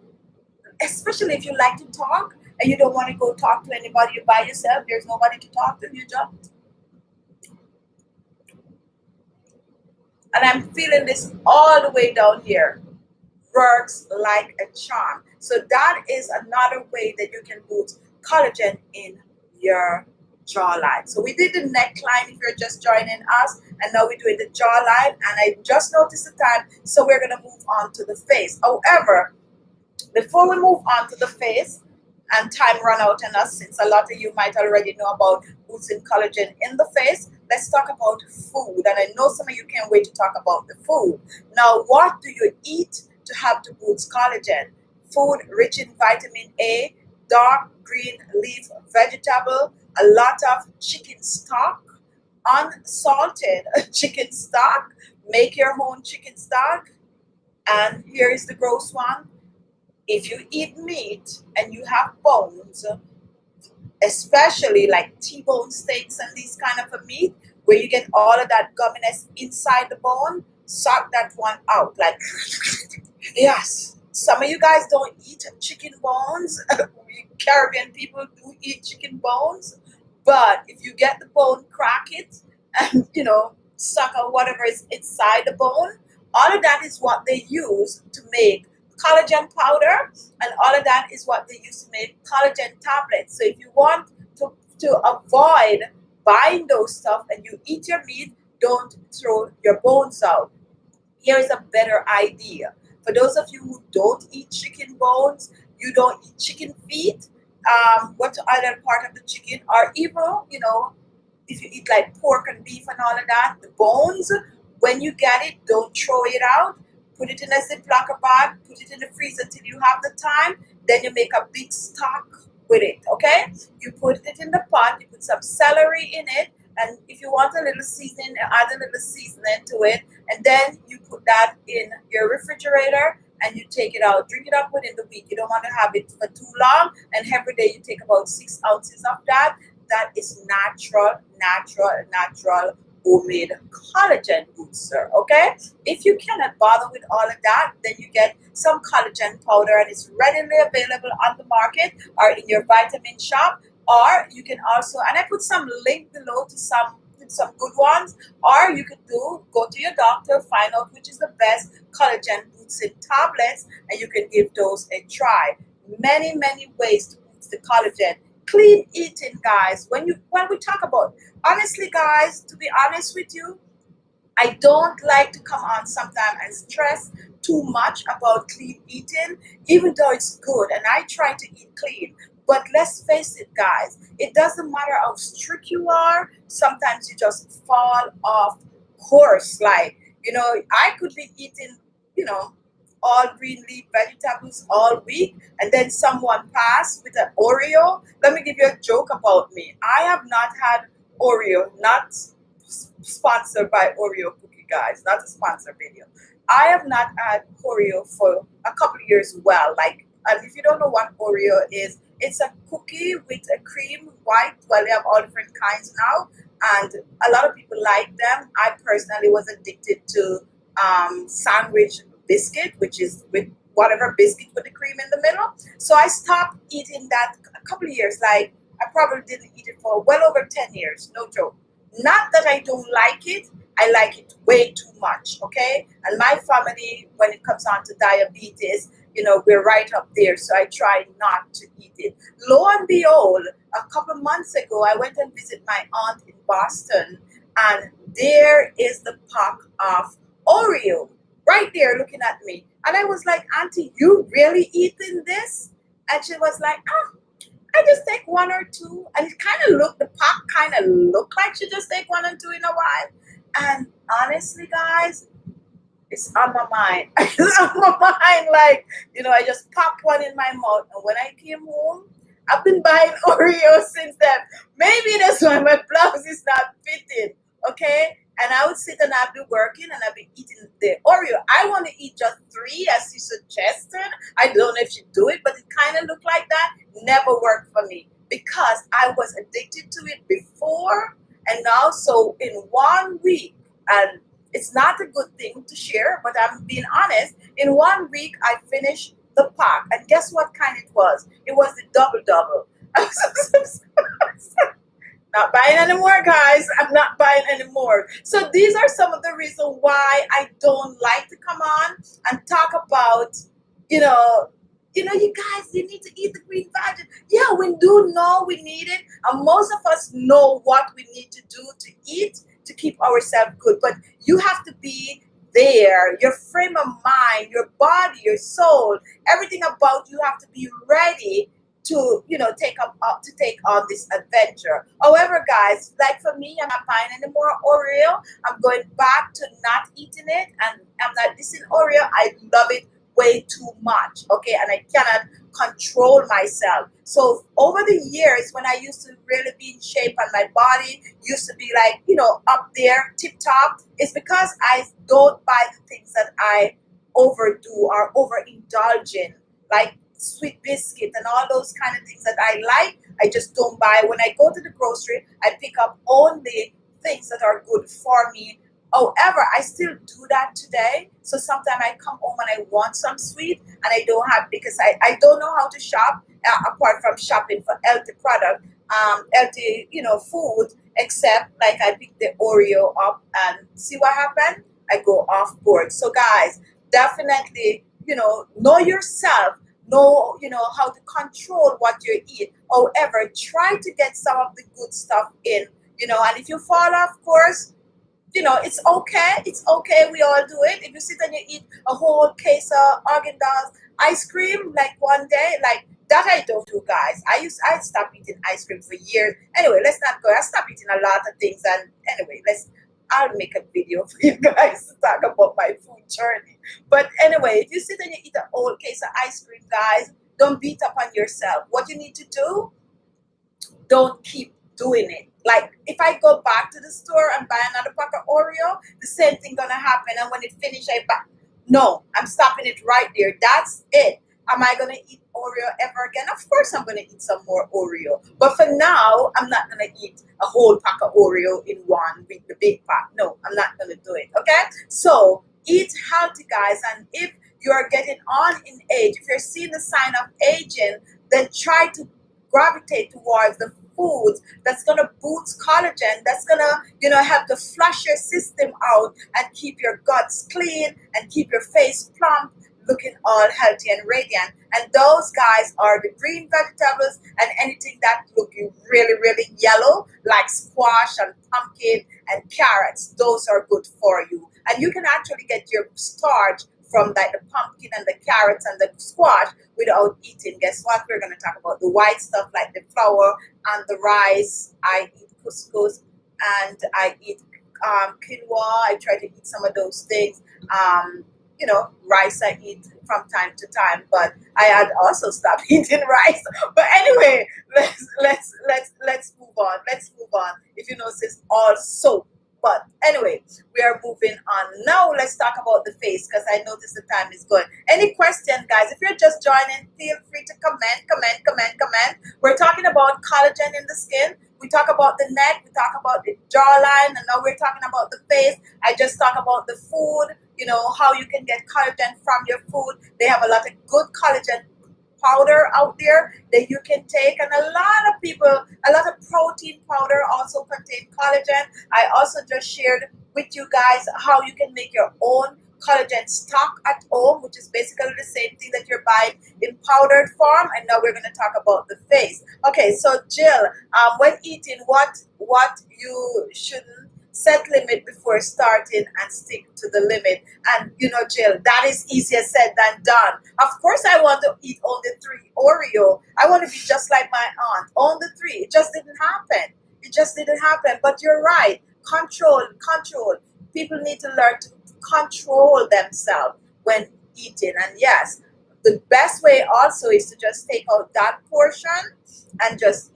Especially if you like to talk and you don't want to go talk to anybody, you're by yourself, there's nobody to talk to, you just. And I'm feeling this all the way down here. Works like a charm. So that is another way that you can boost collagen in your jawline. So we did the neckline if you're just joining us, and now we're doing the jawline, and I just noticed the time, so we're going to move on to the face. However, before we move on to the face, and time run out on us, since a lot of you might already know about boosting collagen in the face, let's talk about food. And I know some of you can't wait to talk about the food. Now, what do you eat to have to boost collagen? Food rich in vitamin A, dark green leaf vegetable, a lot of chicken stock, unsalted chicken stock. Make your own chicken stock. And here is the gross one. If you eat meat and you have bones, especially like T-bone steaks and these kind of a meat, where you get all of that gumminess inside the bone, suck that one out. Like, yes, some of you guys don't eat chicken bones. Caribbean people do eat chicken bones, but if you get the bone, crack it, and suck out whatever is inside the bone. All of that is what they use to make collagen powder, and all of that is what they use to make collagen tablets. So if you want to avoid buying those stuff and you eat your meat, don't throw your bones out. Here is a better idea. For those of you who don't eat chicken bones, you don't eat chicken feet, what other part of the chicken, or even, if you eat like pork and beef and all of that, the bones, when you get it, don't throw it out. Put it in a Ziploc bag, put it in the freezer till you have the time. Then you make a big stock with it, okay? You put it in the pot, you put some celery in it, and if you want a little seasoning, add a little seasoning to it, and then you put that in your refrigerator and you take it out. Drink it up within the week. You don't want to have it for too long, and every day you take about 6 ounces of that. That is natural homemade collagen booster, okay? If you cannot bother with all of that, then you get some collagen powder, and it's readily available on the market or in your vitamin shop. Or you can also, and I put some link below to some good ones, or you could go to your doctor, find out which is the best collagen boosting tablets, and you can give those a try. Many ways to boost the collagen. Clean eating, guys. When we talk about, honestly, guys, to be honest with you, I don't like to come on sometimes and stress too much about clean eating, even though it's good, and I try to eat clean. But let's face it, guys, it doesn't matter how strict you are. Sometimes you just fall off course. Like, I could be eating, all green leaf vegetables all week, and then someone pass with an Oreo. Let me give you a joke about me. I have not had Oreo, not sponsored by Oreo cookie, guys, not a sponsor video. I have not had Oreo for a couple of years. Well, like, and if you don't know what Oreo is, it's a cookie with a cream white. Well, they have all different kinds now, and a lot of people like them. I personally was addicted to sandwich biscuit, which is with whatever biscuit with the cream in the middle. So I stopped eating that a couple of years. Like, I probably didn't eat it for well over 10 years, no joke. Not that I don't like it, I like it way too much, okay? And my family, when it comes on to diabetes, we're right up there, so I try not to eat it. Lo and behold, a couple of months ago, I went and visited my aunt in Boston, and there is the pack of Oreo right there looking at me. And I was like, Auntie, you really eating this? And she was like, oh, I just take one or two. And it the pack kind of looked like she just take one or two in a while. And honestly, guys, it's on my mind. It's on my mind. Like, I just popped one in my mouth. And when I came home, I've been buying Oreos since then. Maybe that's why my blouse is not fitting. Okay? And I would sit and I'd be working and I'd be eating the Oreo. I want to eat just 3 as you suggested. I don't know if you do it, but it kind of looked like that. Never worked for me because I was addicted to it before and now. So in 1 week, and it's not a good thing to share, but I'm being honest. In 1 week, I finished the pack. And guess what kind it was? It was the double. Not buying anymore, guys. I'm not buying anymore. So these are some of the reasons why I don't like to come on and talk about, you guys, you need to eat the green veg. Yeah, we do know we need it. And most of us know what we need to do to eat to keep ourselves good. But you have to be there. Your frame of mind, your body, your soul, everything about you have to be ready to take on this adventure. However, guys, like for me, I'm not buying any more Oreo. I'm going back to not eating it, and I'm not dissing Oreo. I love it way too much, okay, and I cannot control myself. So over the years, when I used to really be in shape and my body used to be like, up there tip top, it's because I don't buy the things that I overdo or overindulge in, like sweet biscuit and all those kind of things that I like. I just don't buy. When I go to the grocery, I pick up only things that are good for me. However, I still do that today. So sometimes I come home and I want some sweet and I don't have, because I don't know how to shop apart from shopping for healthy product, healthy, food, except like I pick the Oreo up and see what happened. I go off board. So guys, definitely, know yourself, know, how to control what you eat. However, try to get some of the good stuff in, and if you fall off course, it's okay. It's okay. We all do it. If you sit and you eat a whole case of Haagen-Dazs ice cream like one day, like that, I don't do, guys. I stopped eating ice cream for years. Anyway, let's not go. I stopped eating a lot of things, and anyway, I'll make a video for you guys to talk about my food journey. But anyway, if you sit and you eat a whole case of ice cream, guys, don't beat up on yourself. What you need to do, don't keep doing it. Like if I go back to the store and buy another pack of Oreo, the same thing gonna happen. And when it finish, I buy. No, I'm stopping it right there. That's it. Am I gonna eat Oreo ever again? Of course, I'm gonna eat some more Oreo. But for now, I'm not gonna eat a whole pack of Oreo in one with the big pack. No, I'm not gonna do it. Okay. So eat healthy, guys. And if you are getting on in age, if you're seeing the sign of aging, then try to gravitate towards the foods that's gonna boost collagen, that's gonna, help to flush your system out and keep your guts clean and keep your face plump, looking all healthy and radiant. And those guys are the green vegetables and anything that looking really, really yellow, like squash and pumpkin and carrots. Those are good for you. And you can actually get your starch from like the pumpkin and the carrots and the squash without eating. Guess what? We're going to talk about the white stuff like the flour and the rice. I eat couscous and I eat quinoa. I try to eat some of those things. Rice I eat from time to time, but I had also stopped eating rice. But anyway, let's move on. Let's move on. If you notice, it's all soap. But anyway, we are moving on. Now let's talk about the face because I notice the time is going. Any question, guys? If you're just joining, feel free to comment. We're talking about collagen in the skin. We talk about the neck. We talk about the jawline. And now we're talking about the face. I just talk about the food, how you can get collagen from your food. They have a lot of good collagen powder out there that you can take, and a lot of protein powder also contain collagen. I also just shared with you guys how you can make your own collagen stock at home, which is basically the same thing that you're buying in powdered form. And now we're going to talk about the face. Okay, so Jill, when eating, what you shouldn't set limit before starting and stick to the limit. And Jill, that is easier said than done. Of course I want to eat only 3 Oreo. I want to be just like my aunt, only 3. It just didn't happen. But you're right. Control. People need to learn to control themselves when eating. And yes, the best way also is to just take out that portion and just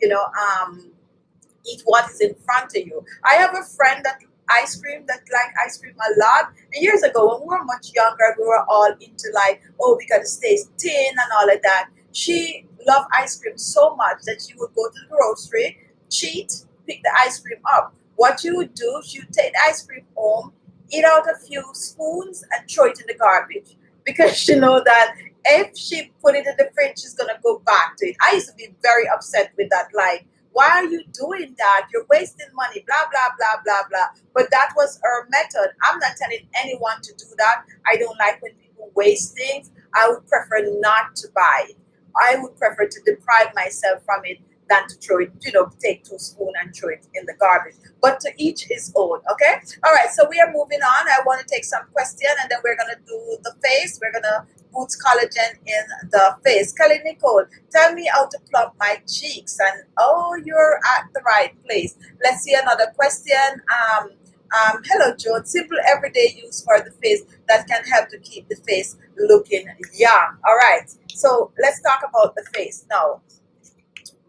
eat what is in front of you. I have a friend that like ice cream a lot. And years ago, when we were much younger, we were all into like, oh, we gotta stay thin and all of that. She loved ice cream so much that she would go to the grocery, cheat, pick the ice cream up. What you would do, she would take the ice cream home, eat out a few spoons, and throw it in the garbage. Because she know that if she put it in the fridge, she's gonna go back to it. I used to be very upset with that, like, why are you doing that? You're wasting money, blah, blah, blah, blah, blah. But that was her method. I'm not telling anyone to do that. I don't like when people waste things. I would prefer not to buy it. I would prefer to deprive myself from it than to throw it, you know, take 2 spoons and throw it in the garbage. But to each his own, okay? All right, so we are moving on. I want to take some question, and then we're going to do the face. We're going to boost collagen in the face. Kelly Nicole, tell me how to plump my cheeks. And oh, you're at the right place. Let's see another question. Hello, Joan. Simple everyday use for the face that can help to keep the face looking young. All right, so let's talk about the face now.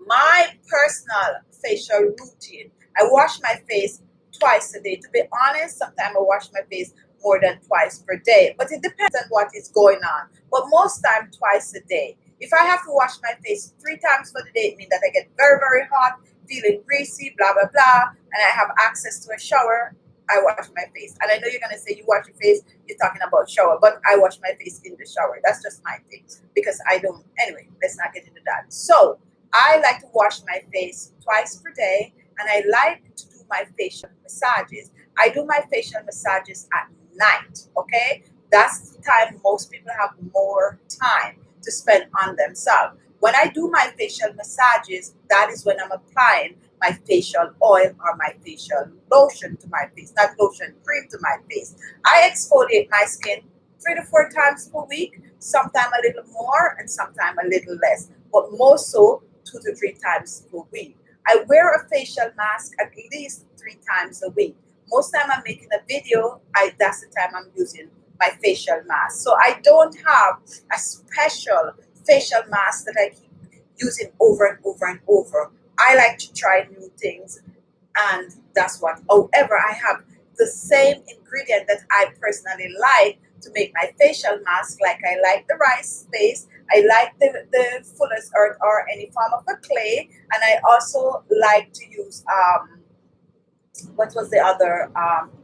My personal facial routine, I wash my face twice a day. To be honest, sometimes I wash my face more than twice per day, but it depends on what is going on. But most time, twice a day. If I have to wash my face 3 times for the day, it means that I get very, very hot, feeling greasy, blah, blah, blah, and I have access to a shower. I wash my face. And I know you're going to say you wash your face, you're talking about shower, but I wash my face in the shower. That's just my thing because I don't. Anyway, let's not get into that. So I like to wash my face twice per day, and I like to do my facial massages. I do my facial massages at night, okay? That's the time most people have more time to spend on themselves. When I do my facial massages, that is when I'm applying my facial oil or my facial lotion to my face, not lotion, cream to my face. I exfoliate my skin 3 to 4 times per week, sometimes a little more and sometimes a little less, but more so 2 to 3 times per week. I wear a facial mask at least 3 times a week. Most time I'm making a video, that's the time I'm using my facial mask. So I don't have a special facial mask that I keep using over and over and over. I like to try new things, and that's what. However, I have the same ingredient that I personally like to make my facial mask. Like I like the rice base, I like the Fullest earth or any form of a clay, and I also like to use what was the other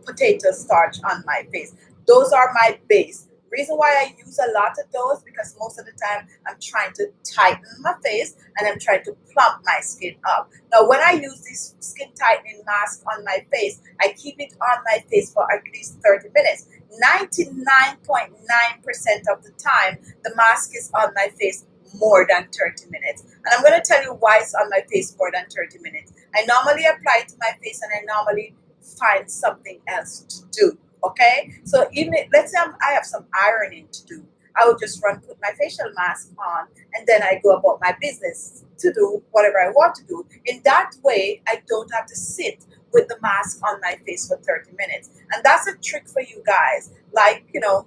potato starch on my face. Those are my base. Reason why I use a lot of those, because most of the time I'm trying to tighten my face and I'm trying to plump my skin up. Now, when I use this skin tightening mask on my face, I keep it on my face for at least 30 minutes. 99.9% of the time, the mask is on my face more than 30 minutes. And I'm going to tell you why it's on my face more than 30 minutes. I normally apply it to my face and I normally find something else to do. Okay, so even let's say I have some ironing to do, I would just put my facial mask on, and then I go about my business to do whatever I want to do. In that way, I don't have to sit with the mask on my face for 30 minutes. And that's a trick for you guys. Like, you know,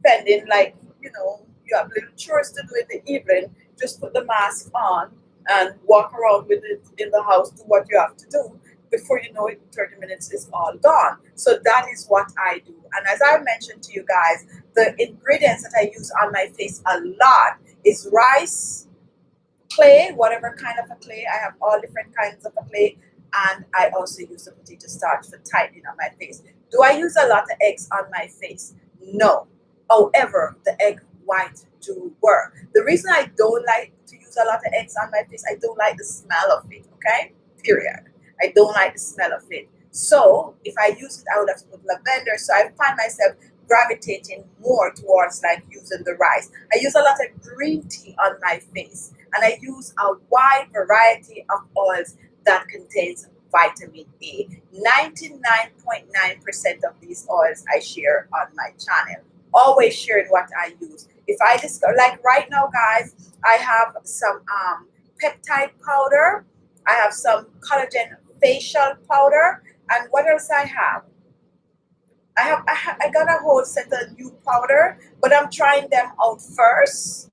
pending, like, you know, you have little chores to do in the evening, just put the mask on and walk around with it in the house, do what you have to do. Before you know it, 30 minutes is all gone. So that is what I do. And as I mentioned to you guys, the ingredients that I use on my face a lot is rice, clay, whatever kind of a clay. I have all different kinds of a clay. And I also use the potato starch for tightening on my face. Do I use a lot of eggs on my face? No. However, the egg white do work. The reason I don't like to use a lot of eggs on my face, I don't like the smell of it, okay? Period. I don't like the smell of it. So if I use it, I would have to put lavender. So I find myself gravitating more towards like using the rice. I use a lot of green tea on my face, and I use a wide variety of oils that contains vitamin A. 99.9% of these oils I share on my channel. Always sharing what I use. If I discover, like right now, guys, I have some peptide powder. I have some collagen facial powder, and what else I have? I got a whole set of new powder, but I'm trying them out first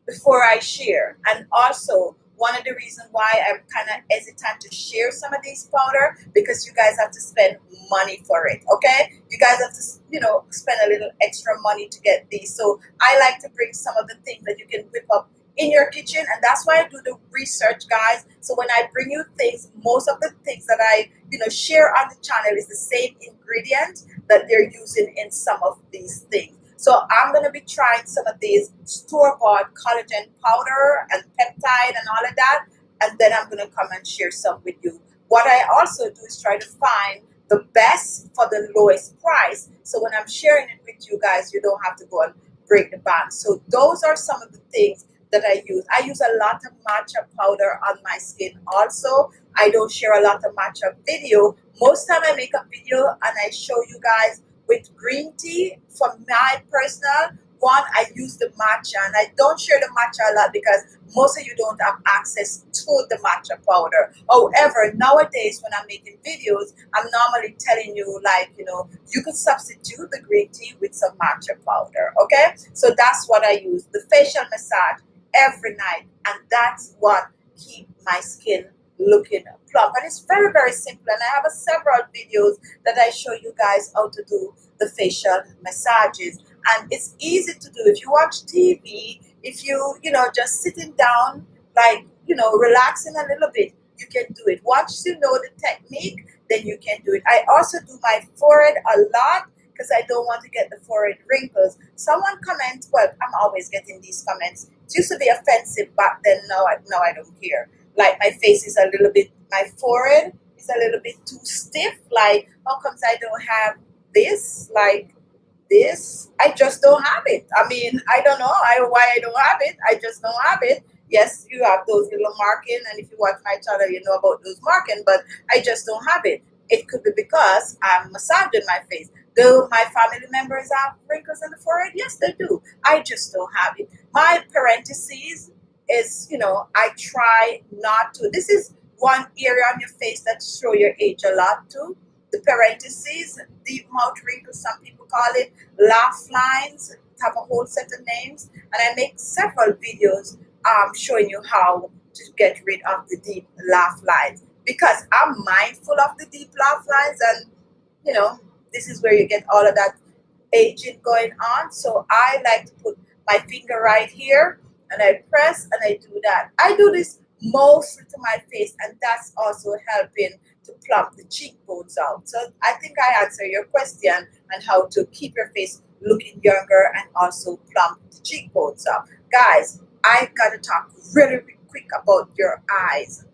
before I share. And also, one of the reasons why I'm kind of hesitant to share some of these powder, because you guys have to spend money for it, okay? You guys have to, you know, spend a little extra money to get these. So I like to bring some of the things that you can whip up in your kitchen, and that's why I do the research, guys. So when I bring you things, most of the things that I, you know, share on the channel is the same ingredient that they're using in some of these things. So I'm going to be trying some of these store-bought collagen powder and peptide and all of that, and then I'm going to come and share some with you. What I also do is try to find the best for the lowest price. So when I'm sharing it with you guys, you don't have to go and break the bank. So those are some of the things that I use. I use a lot of matcha powder on my skin also. I don't share a lot of matcha video. Most time I make a video and I show you guys with green tea. For my personal one, I use the matcha, and I don't share the matcha a lot because most of you don't have access to the matcha powder. However, nowadays when I'm making videos, I'm normally telling you, like, you know, you could substitute the green tea with some matcha powder. Okay, so that's what I use. The facial massage every night, and that's what keep my skin looking plump. And it's very, very simple, and I have several videos that I show you guys how to do the facial massages, and it's easy to do. If you watch TV, if you know, just sitting down, like, you know, relaxing a little bit, you can do it. Once you know the technique, then you can do it. I also do my forehead a lot because I don't want to get the forehead wrinkles. Someone comments, well, I'm always getting these comments. It used to be offensive back then. Now I don't care. Like, my face is a little bit, my forehead is a little bit too stiff. Like, how comes I don't have this? Like this, I just don't have it. I mean, I don't know why I don't have it. I just don't have it. Yes, you have those little marking, and if you watch my channel, you know about those marking, but I just don't have it. It could be because I'm massaging my face. Do my family members have wrinkles on the forehead? Yes, they do. I just don't have it. My parentheses is, you know, I try not to. This is one area on your face that show your age a lot too. The parentheses, deep mouth wrinkles, some people call it, laugh lines, have a whole set of names. And I make several videos showing you how to get rid of the deep laugh lines, because I'm mindful of the deep laugh lines, and you know, this is where you get all of that aging going on. So I like to put my finger right here and I press and I do that. I do this mostly to my face, and that's also helping to plump the cheekbones out. So I think I answer your question on how to keep your face looking younger and also plump the cheekbones up. Guys, I gotta talk really, really quick about your eyes.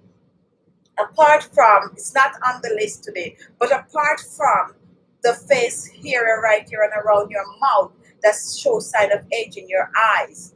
Apart from, it's not on the list today, but apart from the face area right here and around your mouth that shows sign of aging, your eyes.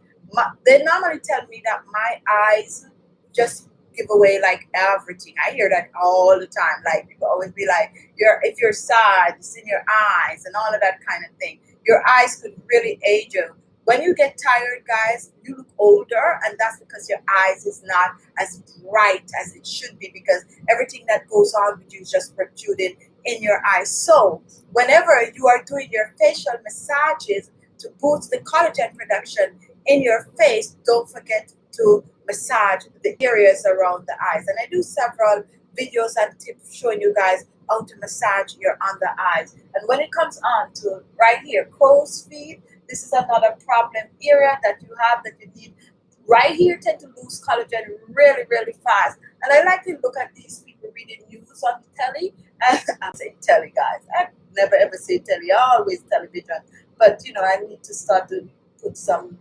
They normally tell me that my eyes just give away like everything. I hear that all the time. Like, people always be like, if you're sad, it's in your eyes and all of that kind of thing. Your eyes could really age you. When you get tired, guys, you look older, and that's because your eyes is not as bright as it should be, because everything that goes on with you is just protruded in your eyes. So whenever you are doing your facial massages to boost the collagen production in your face, don't forget to massage the areas around the eyes. And I do several videos and tips showing you guys how to massage your under eyes. And when it comes on to right here, crow's feet, this is another problem area that you have, that you need. Right here tend to lose collagen really, really fast. And I like to look at these people reading news on the telly. And I'm saying telly, guys. I never ever say telly. I always television. But you know, I need to start to put some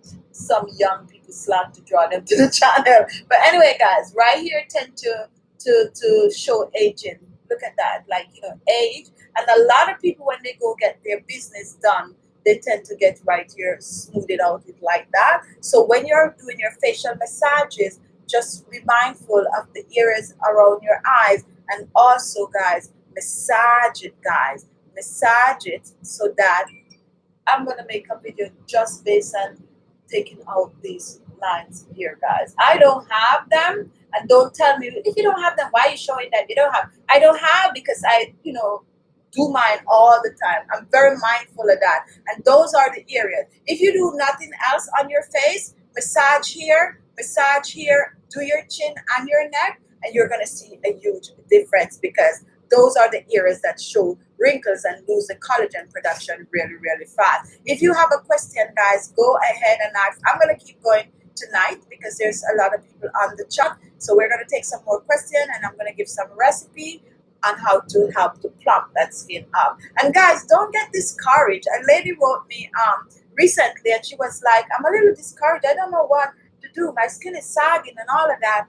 young people slack to draw them to the channel. But anyway, guys, right here tend to show aging. Look at that, like, you know, age. And a lot of people, when they go get their business done, they tend to get right here, smooth it out like that. So when you're doing your facial massages, just be mindful of the areas around your eyes. And also, guys, massage it, guys. Massage it so that I'm going to make a video just based on taking out these lines here, guys. I don't have them. And don't tell me, if you don't have them, why are you showing them? You don't have. I don't have because I, you know, do mine all the time. I'm very mindful of that. And those are the areas. If you do nothing else on your face, massage here, do your chin and your neck, and you're going to see a huge difference, because those are the areas that show wrinkles and lose the collagen production really, really fast. If you have a question, guys, go ahead and ask. I'm going to keep going tonight because there's a lot of people on the chat. So we're going to take some more questions, and I'm going to give some recipe on how to help to plump that skin up. And guys, don't get discouraged. A lady wrote me recently, and she was like, I'm a little discouraged. I don't know what to do. My skin is sagging and all of that.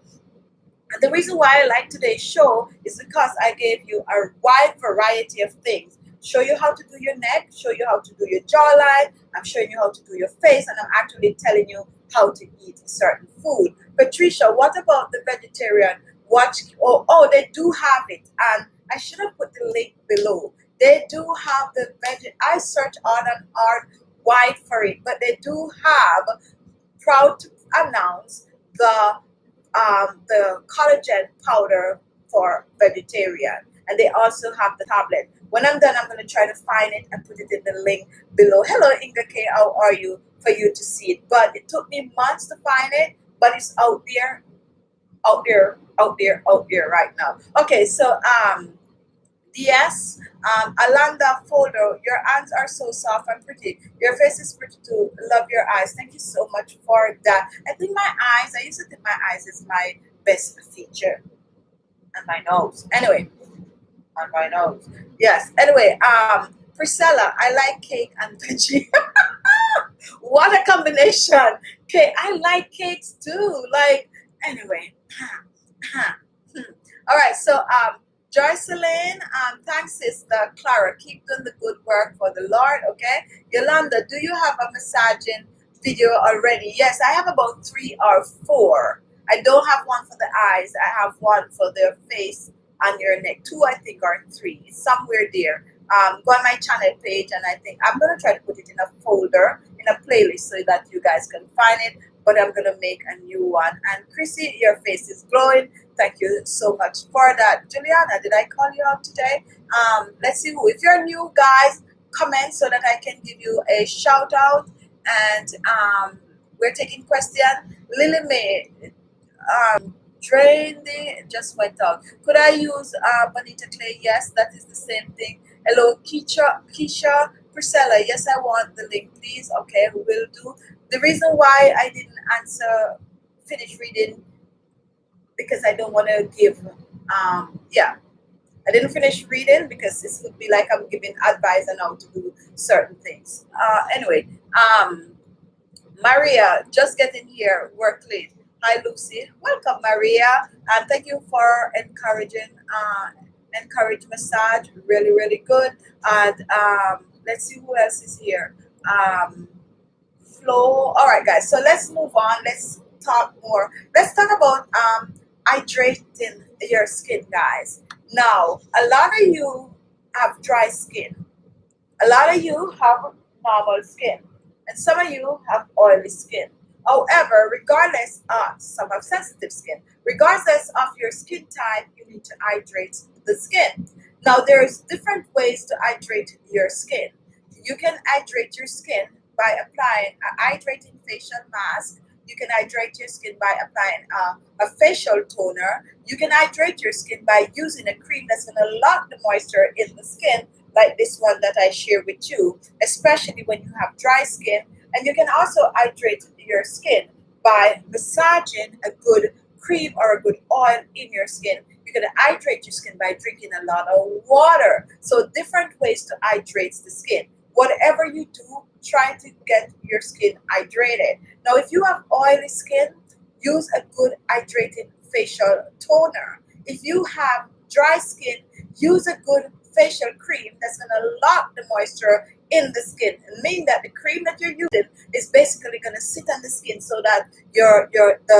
And the reason why I like today's show is because I gave you a wide variety of things. Show you how to do your neck, show you how to do your jawline, I'm showing you how to do your face, and I'm actually telling you how to eat certain food. Patricia, what about the vegetarian? Oh, they do have it, and I should have put the link below. They do have the I searched on and on wide for it, but they do have, proud to announce, the collagen powder for vegetarian, and they also have the tablet. When I'm done, I'm going to try to find it and put it in the link below. Hello, Inga K, how are you? For you to see it, but it took me months to find it, but it's out there, out there right now. Okay, so DS, Alanda Folder, your hands are so soft and pretty. Your face is pretty too. Love your eyes. Thank you so much for that. I think my eyes, I used to think my eyes is my best feature. And my nose. Anyway, on my nose. Yes. Anyway, Priscilla, I like cake and veggie. What a combination. Cake. I like cakes too. Like, anyway. All right, so Joycelyn, thanks, Sister Clara. Keep doing the good work for the Lord, okay? Yolanda, do you have a massaging video already? Yes, I have about 3 or 4. I don't have one for the eyes. I have one for the face and your neck. 2, I think, or 3. It's somewhere there. Go on my channel page, and I think I'm going to try to put it in a folder, in a playlist, so that you guys can find it. But I'm going to make a new one. And Chrissy, your face is glowing. Thank you so much for that. Juliana, did I call you out today? Let's see who. If you're new, guys, comment so that I can give you a shout out. And we're taking questions. Lily May, drain the, just went out. Could I use Bonita Clay? Yes, that is the same thing. Hello, Keisha, Priscilla. Yes, I want the link, please. Okay, we will do. The reason why I didn't finish reading, because I don't want to give, yeah, I didn't finish reading because this would be like I'm giving advice on how to do certain things. Anyway, Maria, just getting here, work late. Hi, Lucy. Welcome, Maria. And thank you for encourage massage. Really, really good. And let's see who else is here. Flo. All right, guys. So let's move on. Let's talk more. Let's talk about hydrating your skin, guys. Now, a lot of you have dry skin. A lot of you have normal skin, and some of you have oily skin. However, regardless, some have sensitive skin. Regardless of your skin type, you need to hydrate the skin. Now, there's different ways to hydrate your skin. You can hydrate your skin by applying a hydrating facial mask. You can hydrate your skin by applying a facial toner. You can hydrate your skin by using a cream that's going to lock the moisture in the skin, like this one that I share with you, especially when you have dry skin. And you can also hydrate your skin by massaging a good cream or a good oil in your skin. You're going to hydrate your skin by drinking a lot of water. So different ways to hydrate the skin. Whatever you do, try to get your skin hydrated. Now, if you have oily skin, use a good hydrating facial toner. If you have dry skin, use a good facial cream that's going to lock the moisture in the skin, and mean that the cream that you're using is basically going to sit on the skin so that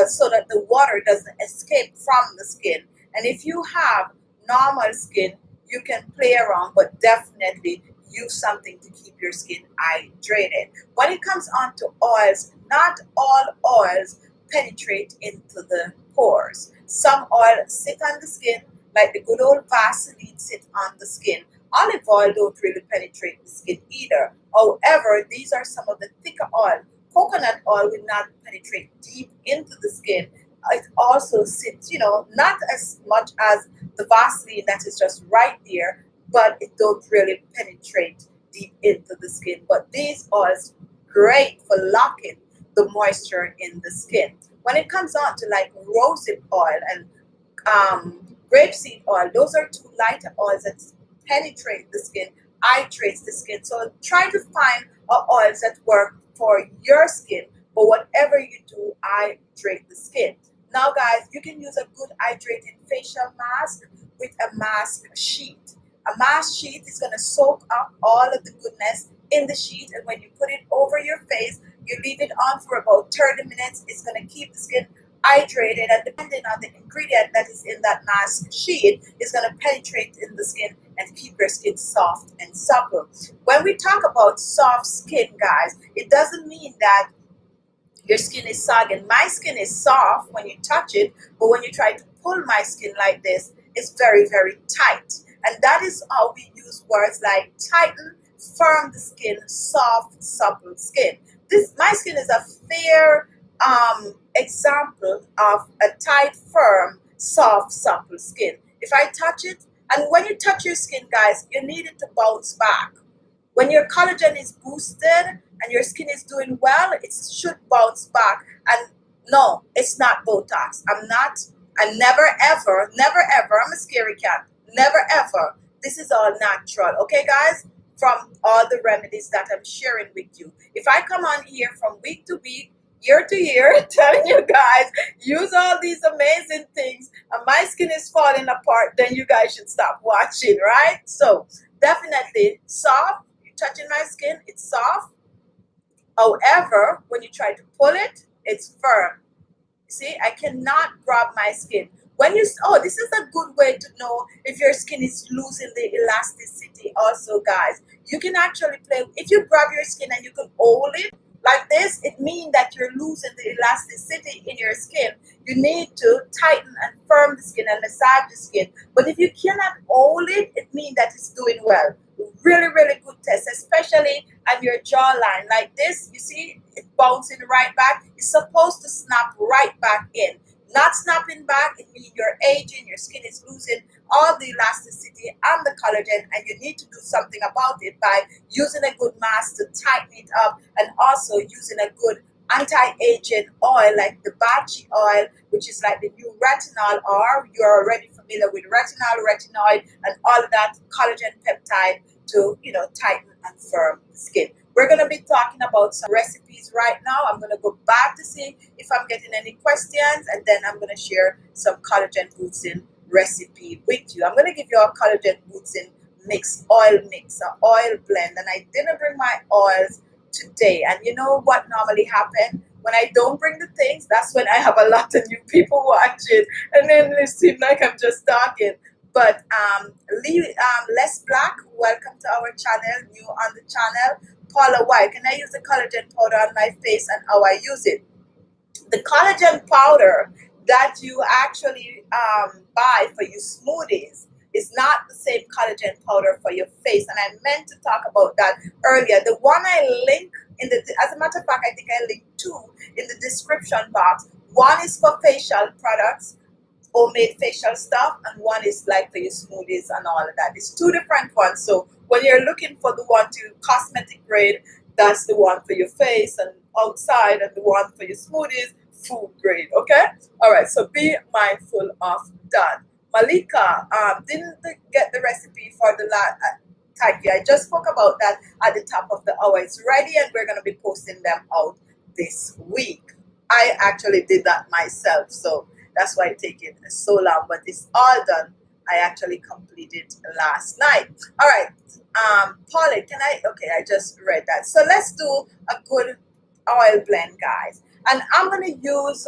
so that the water doesn't escape from the skin. And if you have normal skin, you can play around, but definitely use something to keep your skin hydrated. When it comes on to oils, not all oils penetrate into the pores. Some oils sit on the skin, like the good old Vaseline sit on the skin. Olive oil don't really penetrate the skin either. However, these are some of the thicker oil. Coconut oil will not penetrate deep into the skin. It also sits, not as much as the Vaseline that is just right there, but it don't really penetrate deep into the skin. But these oils great for locking the moisture in the skin. When it comes on to like rosehip oil and grapeseed oil, those are 2 lighter oils that penetrate the skin, hydrates the skin. So try to find oils that work for your skin, but whatever you do, hydrate the skin. Now, guys, you can use a good hydrating facial mask with a mask sheet. A mask sheet is going to soak up all of the goodness in the sheet, and when you put it over your face, You leave it on for about 30 minutes. It's going to keep the skin hydrated, and depending on the ingredient that is in that mask sheet, it's going to penetrate in the skin and keep your skin soft and supple. When we talk about soft skin, guys, it doesn't mean that your skin is sagging. My skin is soft when you touch it, but when you try to pull my skin like this, it's very, very tight. And that is how we use words like tighten, firm the skin, soft, supple skin. My skin is a fair example of a tight, firm, soft, supple skin. If I touch it, and when you touch your skin, guys, you need it to bounce back. When your collagen is boosted and your skin is doing well, it should bounce back. And no, it's not Botox. I never ever, I'm a scary cat. Never ever. This is all natural. Okay, guys? From all the remedies that I'm sharing with you. If I come on here from week to week, year to year, telling you guys, use all these amazing things, and my skin is falling apart, then you guys should stop watching, right? So, definitely soft. Touching my skin, it's soft. However, when you try to pull it, it's firm. See, I cannot grab my skin. When you, oh, this is a good way to know if your skin is losing the elasticity also, guys. You can actually play, if you grab your skin and you can hold it like this, it means that you're losing the elasticity in your skin. You need to tighten and firm the skin and massage the skin. But if you cannot hold it, it means that it's doing well. Really, really good test, especially on your jawline. Like this, you see, it's bouncing right back. It's supposed to snap right back in. Not snapping back, it means you're aging, your skin is losing all the elasticity and the collagen, and you need to do something about it by using a good mask to tighten it up, and also using a good anti-aging oil like the Bachi oil, which is like the new retinol, or you're already familiar with retinol, retinoid, and all of that collagen peptide to, you know, tighten and firm the skin. We're going to be talking about some recipes right now. I'm going to go back to see if I'm getting any questions, and then I'm going to share some collagen boosting recipe with you. I'm going to give you a collagen boosting oil mix, an oil blend, and I didn't bring my oils today. And you know what normally happens? When I don't bring the things, that's when I have a lot of new people watching, and then it seems like I'm just talking. But Les Black, welcome to our channel, new on the channel. Paula White, can I use the collagen powder on my face and how I use it? The collagen powder that you actually buy for your smoothies is not the same collagen powder for your face. And I meant to talk about that earlier. The one I link in the, as a matter of fact, I think I linked two in the description box. One is for facial products, homemade facial stuff, and one is like for your smoothies and all of that. It's two different ones. So when you're looking for the one to cosmetic grade, that's the one for your face and outside, and the one for your smoothies, food grade. Okay? All right. So be mindful of that. Malika didn't get the recipe for the thank you. I just spoke about that at the top of the hour. It's ready, and we're going to be posting them out this week. I actually did that myself, so that's why it's taking so long, but it's all done. I actually completed last night. All right, Polly, can I? Okay, I just read that. So let's do a good oil blend, guys. And I'm going to use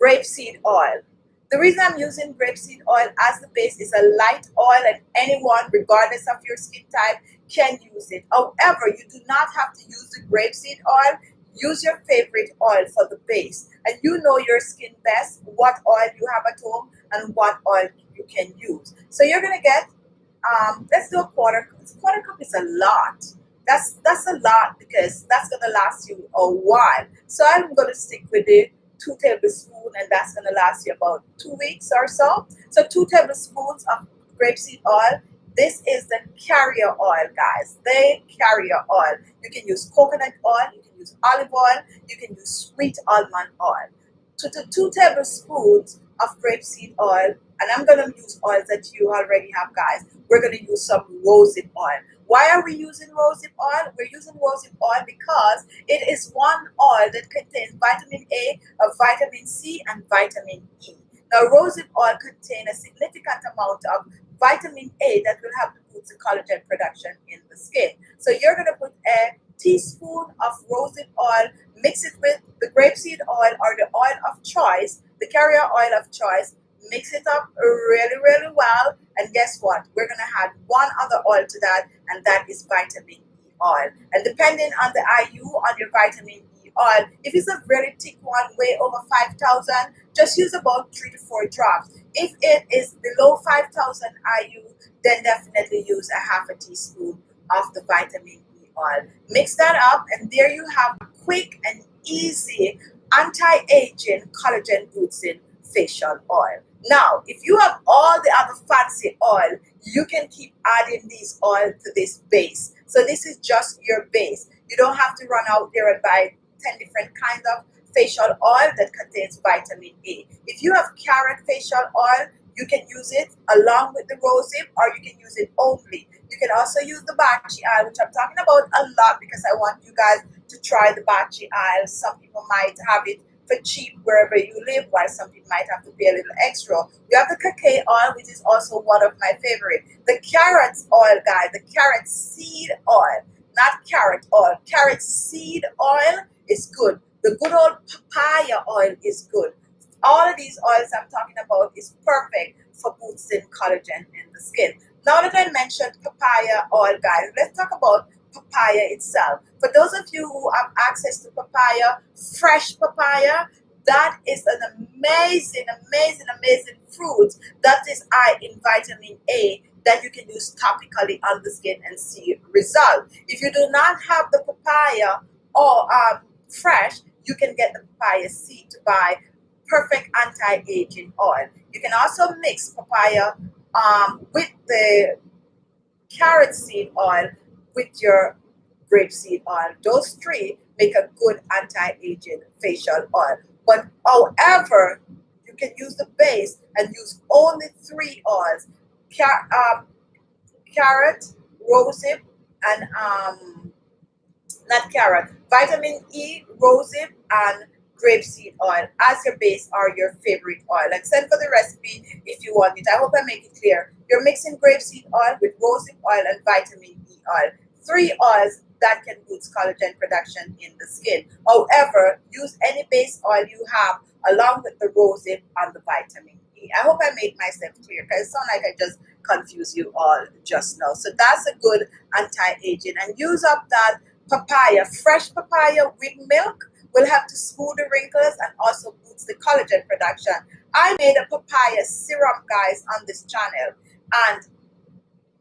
grapeseed oil. The reason I'm using grapeseed oil as the base is a light oil, and anyone, regardless of your skin type, can use it. However, you do not have to use the grapeseed oil. Use your favorite oil for the base. And you know your skin best, what oil you have at home and what oil you can use. So you're going to get, let's do a quarter. Quarter cup is a lot. That's a lot because that's going to last you a while. So I'm going to stick with the 2 tablespoons, and that's going to last you about 2 weeks or so. So 2 tablespoons of grapeseed oil. This is the carrier oil, guys. The carrier oil. You can use coconut oil, you can use olive oil, you can use sweet almond oil. To the 2 tablespoons of grapeseed oil, and I'm going to use oils that you already have, guys. We're going to use some rosehip oil. Why are we using rosehip oil? We're using rosehip oil because it is one oil that contains vitamin A, vitamin C, and vitamin E. Now, rosehip oil contains a significant amount of vitamin A that will help to boost the collagen production in the skin. So you're going to put a teaspoon of rosehip oil Mix it with the grapeseed oil or the oil of choice, the carrier oil of choice. Mix it up really, really well. And guess what? We're going to add one other oil to that, and that is vitamin E oil. And depending on the IU on your vitamin E oil, if it's a really thick one, way over 5,000, just use about 3 to 4 drops. If it is below 5,000 IU, then definitely use a half a teaspoon of the vitamin E oil. Mix that up, and there you have a quick and easy anti-aging collagen boosting facial oil. Now, if you have all the other fancy oil, you can keep adding these oil to this base. So this is just your base. You don't have to run out there and buy 10 different kinds of facial oil that contains vitamin A. If you have carrot facial oil, you can use it along with the rosehip, or you can use it only. You can also use the bachi oil, which I'm talking about a lot because I want you guys to try the bachi oil. Some people might have it for cheap wherever you live, while some people might have to pay a little extra. You have the cacao oil, which is also one of my favorite. The carrot oil, guys, the carrot seed oil, not carrot oil. Carrot seed oil is good. The good old papaya oil is good. All of these oils I'm talking about is perfect for boosting collagen in the skin. Now that I mentioned papaya oil, guys, let's talk about papaya itself. For those of you who have access to papaya, fresh papaya, that is an amazing, amazing, amazing fruit that is high in vitamin A that you can use topically on the skin and see result. If you do not have the papaya or fresh, you can get the papaya seed to buy. Perfect anti-aging oil. You can also mix papaya with the carrot seed oil with your grapeseed oil. Those three make a good anti-aging facial oil. But however, you can use the base and use only 3 oils: carrot, rosehip, and not carrot, vitamin E, rosehip, and grapeseed oil as your base or your favorite oil. And send for the recipe if you want it. I hope I make it clear. You're mixing grapeseed oil with rosehip oil and vitamin E oil. 3 oils that can boost collagen production in the skin. However, use any base oil you have along with the rosehip and the vitamin E. I hope I made myself clear because it sounds like I just confused you all just now. So that's a good anti-aging. And use up that papaya, fresh papaya with milk will help to smooth the wrinkles and also boost the collagen production. I made a papaya serum, guys, on this channel. And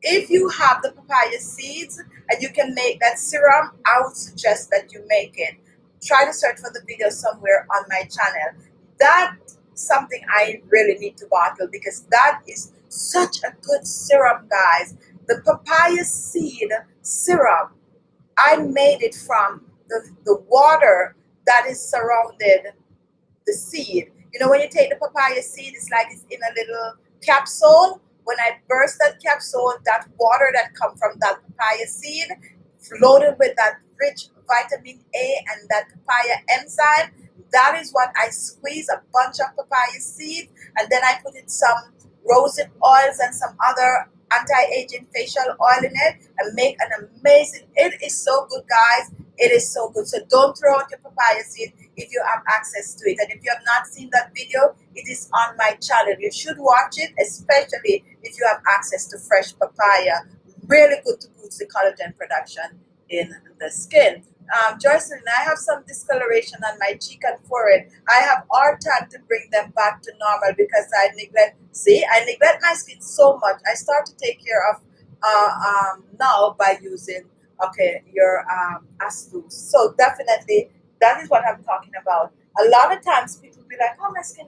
if you have the papaya seeds and you can make that serum, I would suggest that you make it. Try to search for the video somewhere on my channel. That's something I really need to bottle because that is such a good serum, guys. The papaya seed serum, I made it from the water that is surrounded the seed. You know, when you take the papaya seed, it's like it's in a little capsule. When I burst that capsule, that water that comes from that papaya seed, loaded with that rich vitamin A and that papaya enzyme, that is what I squeeze a bunch of papaya seeds, and then I put in some rosehip oils and some other anti-aging facial oil in it and make an amazing, it is so good, guys. It is so good. So don't throw out your papaya seed if you have access to it. And if you have not seen that video, it is on my channel. You should watch it, especially if you have access to fresh papaya. Really good to boost the collagen production in the skin. Joycelyn, I have some discoloration on my cheek and forehead. I have hard time to bring them back to normal because I neglect my skin so much. I start to take care of now by using your Astute. So definitely that is what I'm talking about. A lot of times people be like, oh, my skin,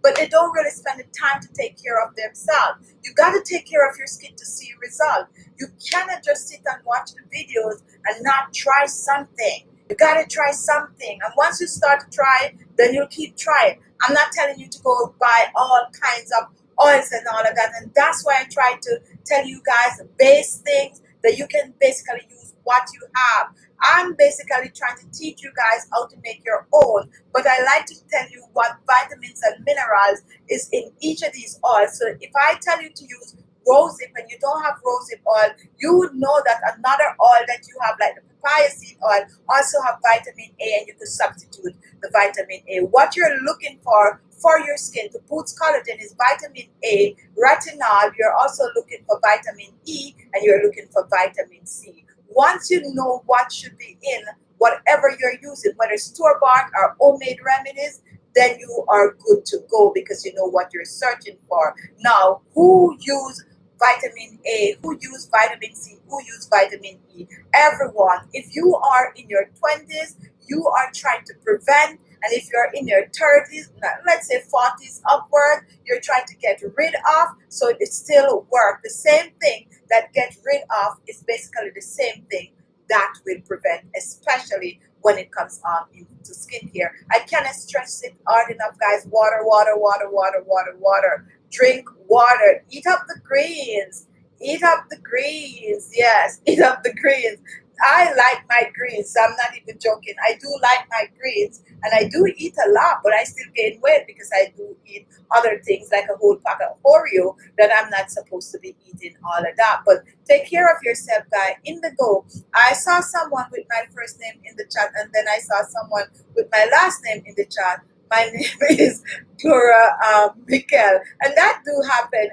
but they don't really spend the time to take care of themselves. You got to take care of your skin to see result. You cannot just sit and watch the videos and not try something. You got to try something. And once you start to try it, then you'll keep trying. I'm not telling you to go buy all kinds of oils and all of that. And that's why I try to tell you guys the base things that you can basically use what you have. I'm basically trying to teach you guys how to make your own, but I like to tell you what vitamins and minerals is in each of these oils. So if I tell you to use rosehip and you don't have rosehip oil, you would know that another oil that you have, like the papaya seed oil, also have vitamin A, and you could substitute the vitamin A. What you're looking for your skin to boost collagen is vitamin A, retinol. You're also looking for vitamin E, and you're looking for vitamin C. Once you know what should be in whatever you're using, whether store-bought or homemade remedies, then you are good to go because you know what you're searching for. Now, who use vitamin A, who use vitamin C, who use vitamin E? Everyone. If you are in your 20s, you are trying to prevent, and if you're in your 30s, let's say 40s upward, you're trying to get rid of, so it still works. The same thing that get rid of is basically the same thing that will prevent, especially when it comes on into skincare. I cannot stress it hard enough, guys. Water, water, water, water, water, water. Drink water. Eat up the greens. Eat up the greens. Yes, eat up the greens. I like my greens. I'm not even joking. I do like my greens, and I do eat a lot, but I still gain weight because I do eat other things like a whole pack of Oreo that I'm not supposed to be eating all of that. But take care of yourself, guys. In the go. I saw someone with my first name in the chat, and then I saw someone with my last name in the chat. My name is Clara Mikel, and that do happen,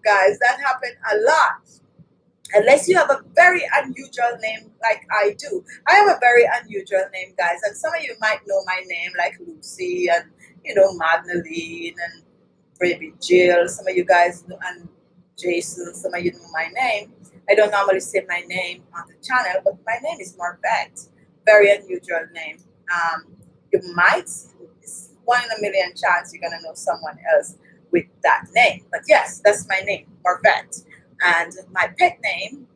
guys. That happen a lot. Unless you have a very unusual name like I do. I have a very unusual name, guys. And some of you might know my name, like Lucy and, Magdalene and Baby Jill. Some of you guys know, and Jason, some of you know my name. I don't normally say my name on the channel, but my name is Marvette. Very unusual name. You might, it's 1 in a million chance you're going to know someone else with that name. But yes, that's my name, Marvette. And my pet name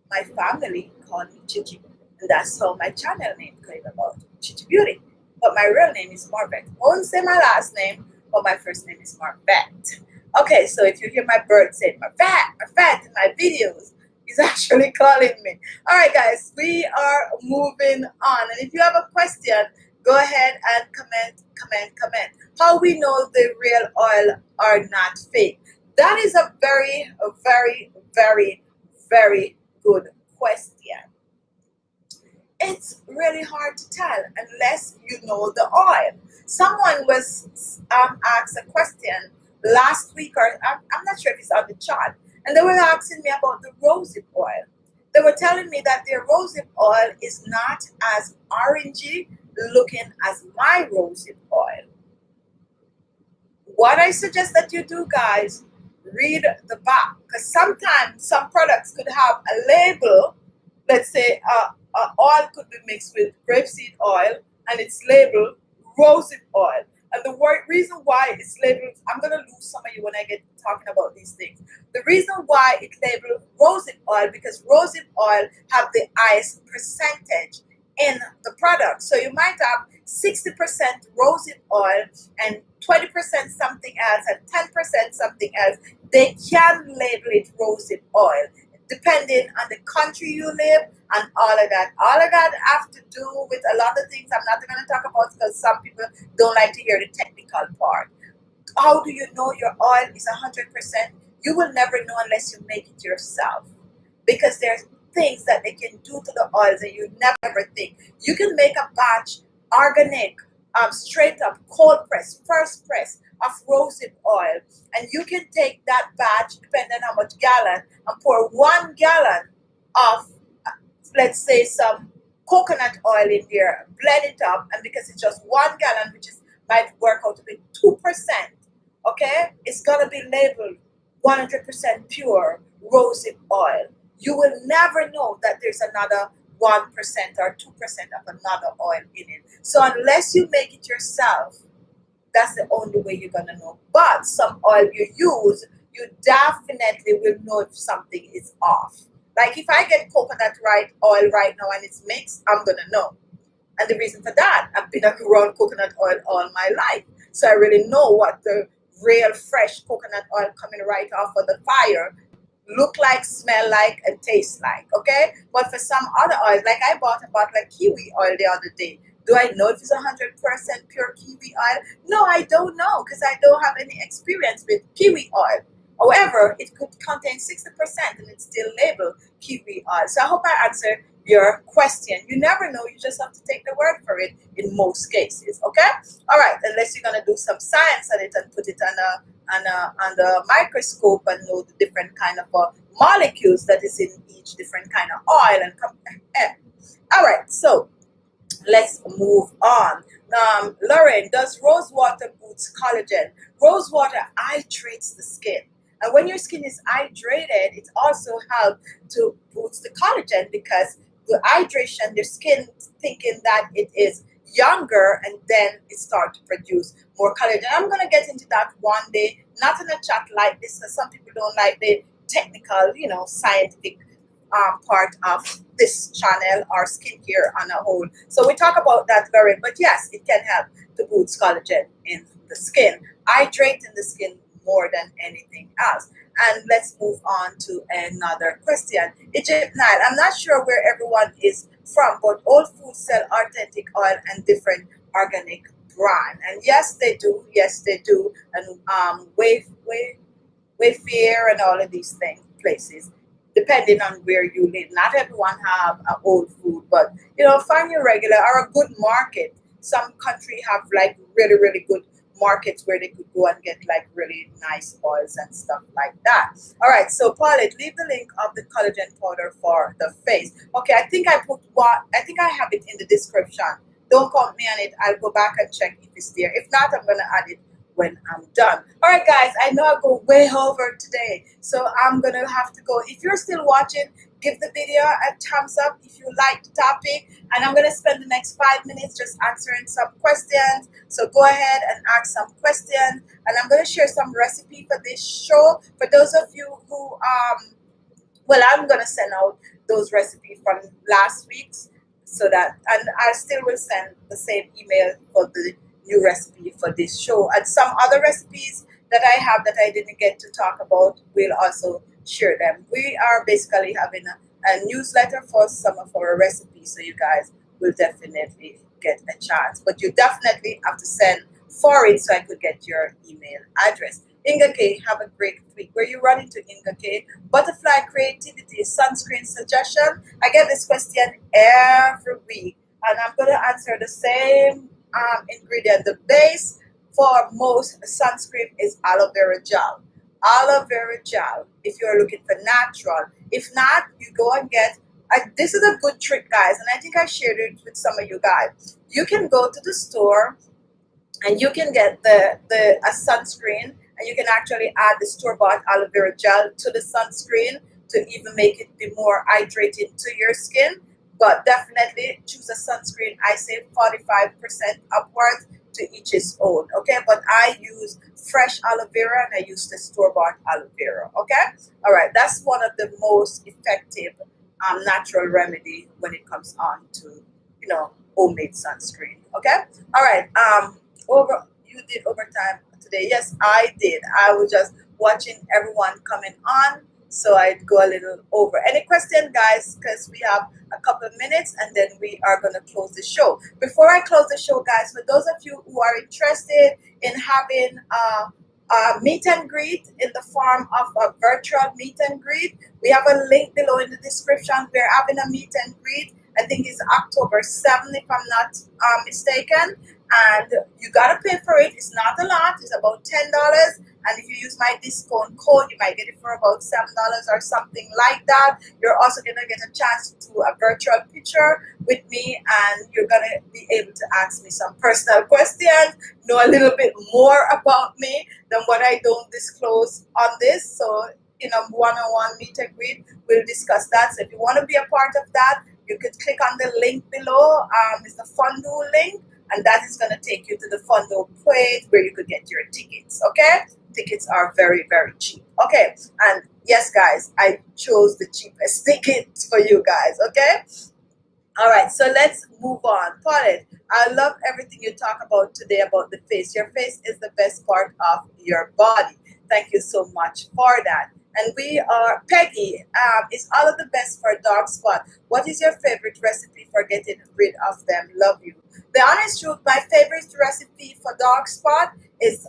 my family called me Khichi. And that's how my channel name came about, Khichi Beauty. But my real name is Marvette. I won't say my last name, but my first name is Marvette. Okay, so if you hear my bird say Marvette in my videos, he's actually calling me. All right, guys, we are moving on. And if you have a question, go ahead and comment. How we know the real oil are not fake? That is a very, very, very, very good question. It's really hard to tell unless you know the oil. Someone was asked a question last week, or I'm not sure if it's on the chart, and they were asking me about the rosehip oil. They were telling me that their rosehip oil is not as orangey looking as my rosehip oil. What I suggest that you do, guys, read the back, because sometimes some products could have a label. Let's say oil could be mixed with grapeseed oil and it's labeled rosehip oil, and the reason why it's labeled, I'm going to lose some of you when I get talking about these things. The reason why it's labeled rosehip oil, because rosehip oil have the highest percentage in the product. So you might have 60% rosehip oil and 20% something else and 10% something else. They can label it rosehip oil depending on the country you live and all of that. All of that have to do with a lot of things I'm not going to talk about because some people don't like to hear the technical part. How do you know your oil is 100%? You will never know unless you make it yourself, because there's things that they can do to the oils that you never think. You can make a batch organic, straight up cold press, first press of rosehip oil, and you can take that batch, depending on how much gallon, and pour 1 gallon of, let's say, some coconut oil in there, blend it up, and because it's just 1 gallon, which is might work out to be 2%, okay, it's gonna be labeled 100% pure rosehip oil. You will never know that there's another 1% or 2% of another oil in it. So unless you make it yourself, that's the only way you're gonna know. But some oil you use, you definitely will know if something is off. Like if I get coconut oil right now and it's mixed, I'm gonna know. And the reason for that, I've been around coconut oil all my life. So I really know what the real fresh coconut oil coming right off of the fire look like, smell like, and taste like, okay? But for some other oils, like I bought a bottle of kiwi oil the other day. Do I know if it's 100% pure kiwi oil? No, I don't know, because I don't have any experience with kiwi oil. However, it could contain 60% and it's still labeled kiwi oil. So I hope I answered your question. You never know. You just have to take the word for it in most cases. Okay. All right. Unless you're gonna do some science on it and put it on a microscope and know the different kind of molecules that is in each different kind of oil and all right. So let's move on. Lauren, does rose water boost collagen? Rose water hydrates the skin. And when your skin is hydrated, it also helps to boost the collagen because the hydration, your skin thinking that it is younger and then it starts to produce more collagen. I'm going to get into that one day, not in a chat like this, because some people don't like the technical, scientific part of this channel or skincare on a whole. So we talk about that very, but yes, it can help to boost collagen in the skin, hydrating the skin more than anything else. And let's move on to another question. Egypt Nile, I'm not sure where everyone is from, but all foods sell authentic oil and different organic brand. And yes, they do. Yes, they do. And Wayfair and all of these things, places, depending on where you live. Not everyone have a old food, but find your regular or a good market. Some country have like really, really good markets where they could go and get like really nice oils and stuff like that. All right, so Paulette, leave the link of the collagen powder for the face. Okay, I think I have it in the description. Don't quote me on it. I'll go back and check if it's there. If not, I'm gonna add it when I'm done. All right, guys, I know I go way over today, so I'm gonna have to go. If you're still watching, give the video a thumbs up if you like the topic, and I'm gonna spend the next 5 minutes just answering some questions. So go ahead and ask some questions, and I'm gonna share some recipe for this show. For those of you who I'm gonna send out those recipes from last week's, so that, and I still will send the same email for the new recipe for this show, and some other recipes that I have that I didn't get to talk about, we'll also share them. We are basically having a newsletter for some of our recipes, so you guys will definitely get a chance, but you definitely have to send for it so I could get your email address. Inga K, have a great week. Where you running to, Inga K? Butterfly Creativity, sunscreen suggestion. I get this question every week, and I'm going to answer the same ingredient. The base for most sunscreen is aloe vera gel. Aloe vera gel, if you're looking for natural. If not, you go and get, this is a good trick, guys, and I think I shared it with some of you guys. You can go to the store and you can get a sunscreen, and you can actually add the store-bought aloe vera gel to the sunscreen to even make it be more hydrating to your skin. But definitely choose a sunscreen. I say 45% upwards, to each his own. Okay, but I use fresh aloe vera and I use the store-bought aloe vera. Okay, all right, that's one of the most effective natural remedy when it comes on to homemade sunscreen. Okay, all right. You did overtime today? Yes, I did. I was just watching everyone coming on, so I'd go a little over. Any question, guys? Because we have a couple of minutes and then we are going to close the show. Before I close the show, guys, for those of you who are interested in having a meet and greet in the form of a virtual meet and greet, we have a link below in the description. We're having a meet and greet. I think it's October 7th, if I'm not mistaken. And you got to pay for it. It's not a lot. It's about $10. And if you use my discount code, you might get it for about $7 or something like that. You're also going to get a chance to do a virtual picture with me, and you're going to be able to ask me some personal questions, know a little bit more about me than what I don't disclose on this. So in a one-on-one meet and greet, we'll discuss that. So if you want to be a part of that, you could click on the link below. It's the Fundo link, and that is going to take you to the Fundo page where you could get your tickets. Okay, tickets are very, very cheap. Okay, and yes, guys, I chose the cheapest tickets for you guys. Okay, all right, so let's move on. Paulette, I love everything you talk about today about the face. Your face is the best part of your body. Thank you so much for that. And we are, Peggy, is all of the best for dark spot. What is your favorite recipe for getting rid of them? Love you. The honest truth, my favorite recipe for dark spot is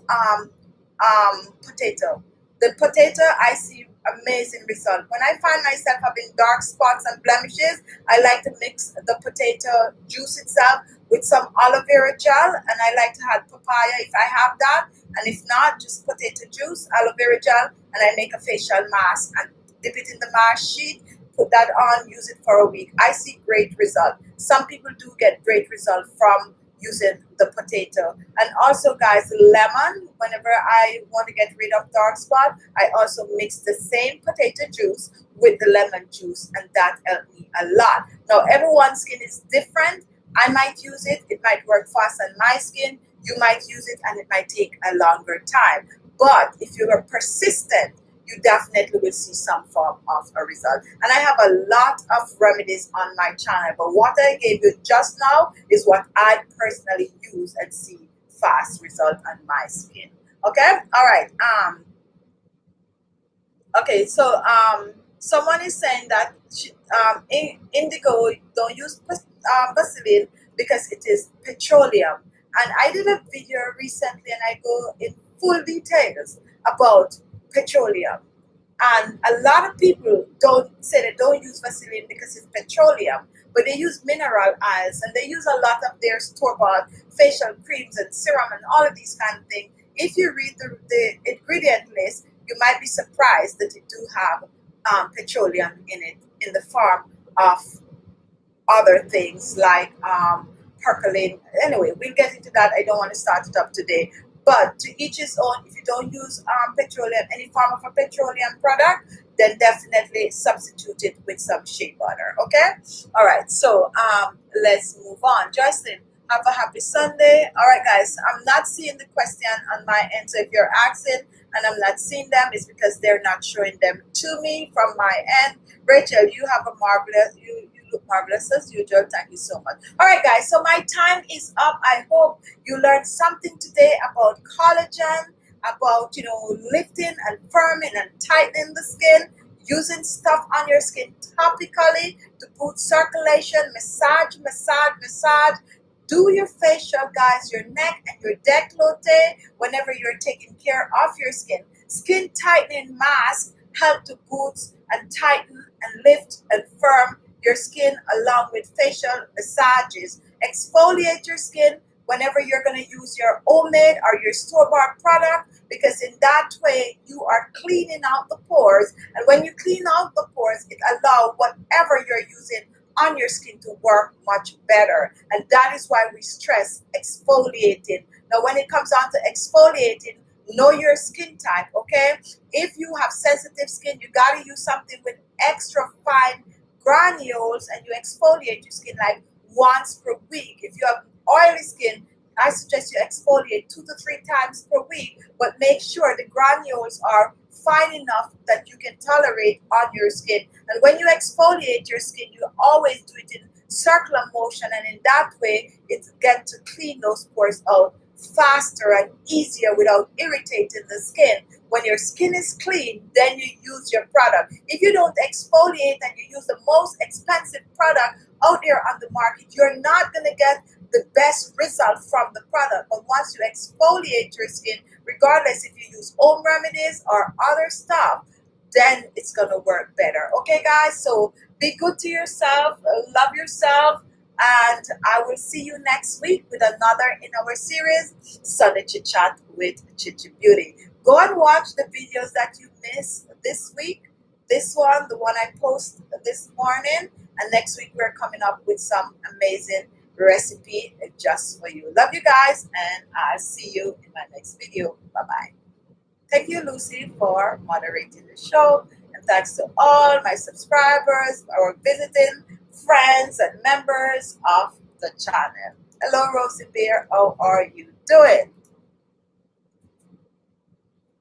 potato. The potato, I see amazing result. When I find myself having dark spots and blemishes, I like to mix the potato juice itself with some aloe vera gel, and I like to add papaya if I have that, and if not, just potato juice, aloe vera gel, and I make a facial mask and dip it in the mask sheet, put that on, use it for a week. I see great result. Some people do get great result from using the potato. And also, guys, lemon, whenever I want to get rid of dark spot, I also mix the same potato juice with the lemon juice, and that helped me a lot. Now, everyone's skin is different. I might use it, it might work fast on my skin, you might use it and it might take a longer time. But if you are persistent, you definitely will see some form of a result. And I have a lot of remedies on my channel, but what I gave you just now is what I personally use and see fast result on my skin. Okay, all right. Okay, so someone is saying that indigo don't use Vaseline because it is petroleum. And I did a video recently and I go in full details about petroleum. And a lot of people don't say they don't use Vaseline because it's petroleum, but they use mineral oils and they use a lot of their store-bought facial creams and serum and all of these kind of things. If you read the ingredient list, you might be surprised that it do have petroleum in it in the form of other things like percolate. Anyway, we'll get into that. I don't want to start it up today. But to each his own. If you don't use petroleum, any form of a petroleum product, then definitely substitute it with some shea butter. Okay? All right. So let's move on. Jocelyn, have a happy Sunday. All right, guys. I'm not seeing the question on my end. So if you're asking and I'm not seeing them, it's because they're not showing them to me from my end. Rachel, you have a marvelous, you look marvelous as usual. Thank you so much. All right, guys. So my time is up. I hope you learned something today about collagen, about, lifting and firming and tightening the skin, using stuff on your skin topically to boost circulation, massage, massage, massage. Do your facial, guys, your neck and your decollete whenever you're taking care of your skin. Skin tightening masks help to boost and tighten and lift and firm your skin along with facial massages. Exfoliate your skin whenever you're going to use your homemade or your store-bought product, because in that way you are cleaning out the pores, and when you clean out the pores, it allows whatever you're using on your skin to work much better. And that is why we stress exfoliating. Now when it comes down to exfoliating, know your skin type. Okay, if you have sensitive skin, you got to use something with extra fine granules, and you exfoliate your skin like once per week. If you have oily skin, I suggest you exfoliate 2 to 3 times per week, but make sure the granules are fine enough that you can tolerate on your skin. And when you exfoliate your skin, you always do it in circular motion, and in that way it gets to clean those pores out faster and easier without irritating the skin. When your skin is clean, then you use your product. If you don't exfoliate and you use the most expensive product out there on the market, you're not going to get the best result from the product. But once you exfoliate your skin, regardless if you use home remedies or other stuff, then it's going to work better. Okay, guys? So be good to yourself, love yourself, and I will see you next week with another in our series, Sunday Chit Chat with Chichi Beauty. Go and watch the videos that you missed this week. This one, the one I post this morning, and next week we're coming up with some amazing recipe just for you. Love you guys, and I'll see you in my next video. Bye-bye. Thank you, Lucy, for moderating the show, and thanks to all my subscribers, our visiting friends and members of the channel. Hello, Rosie Bear. How are you doing?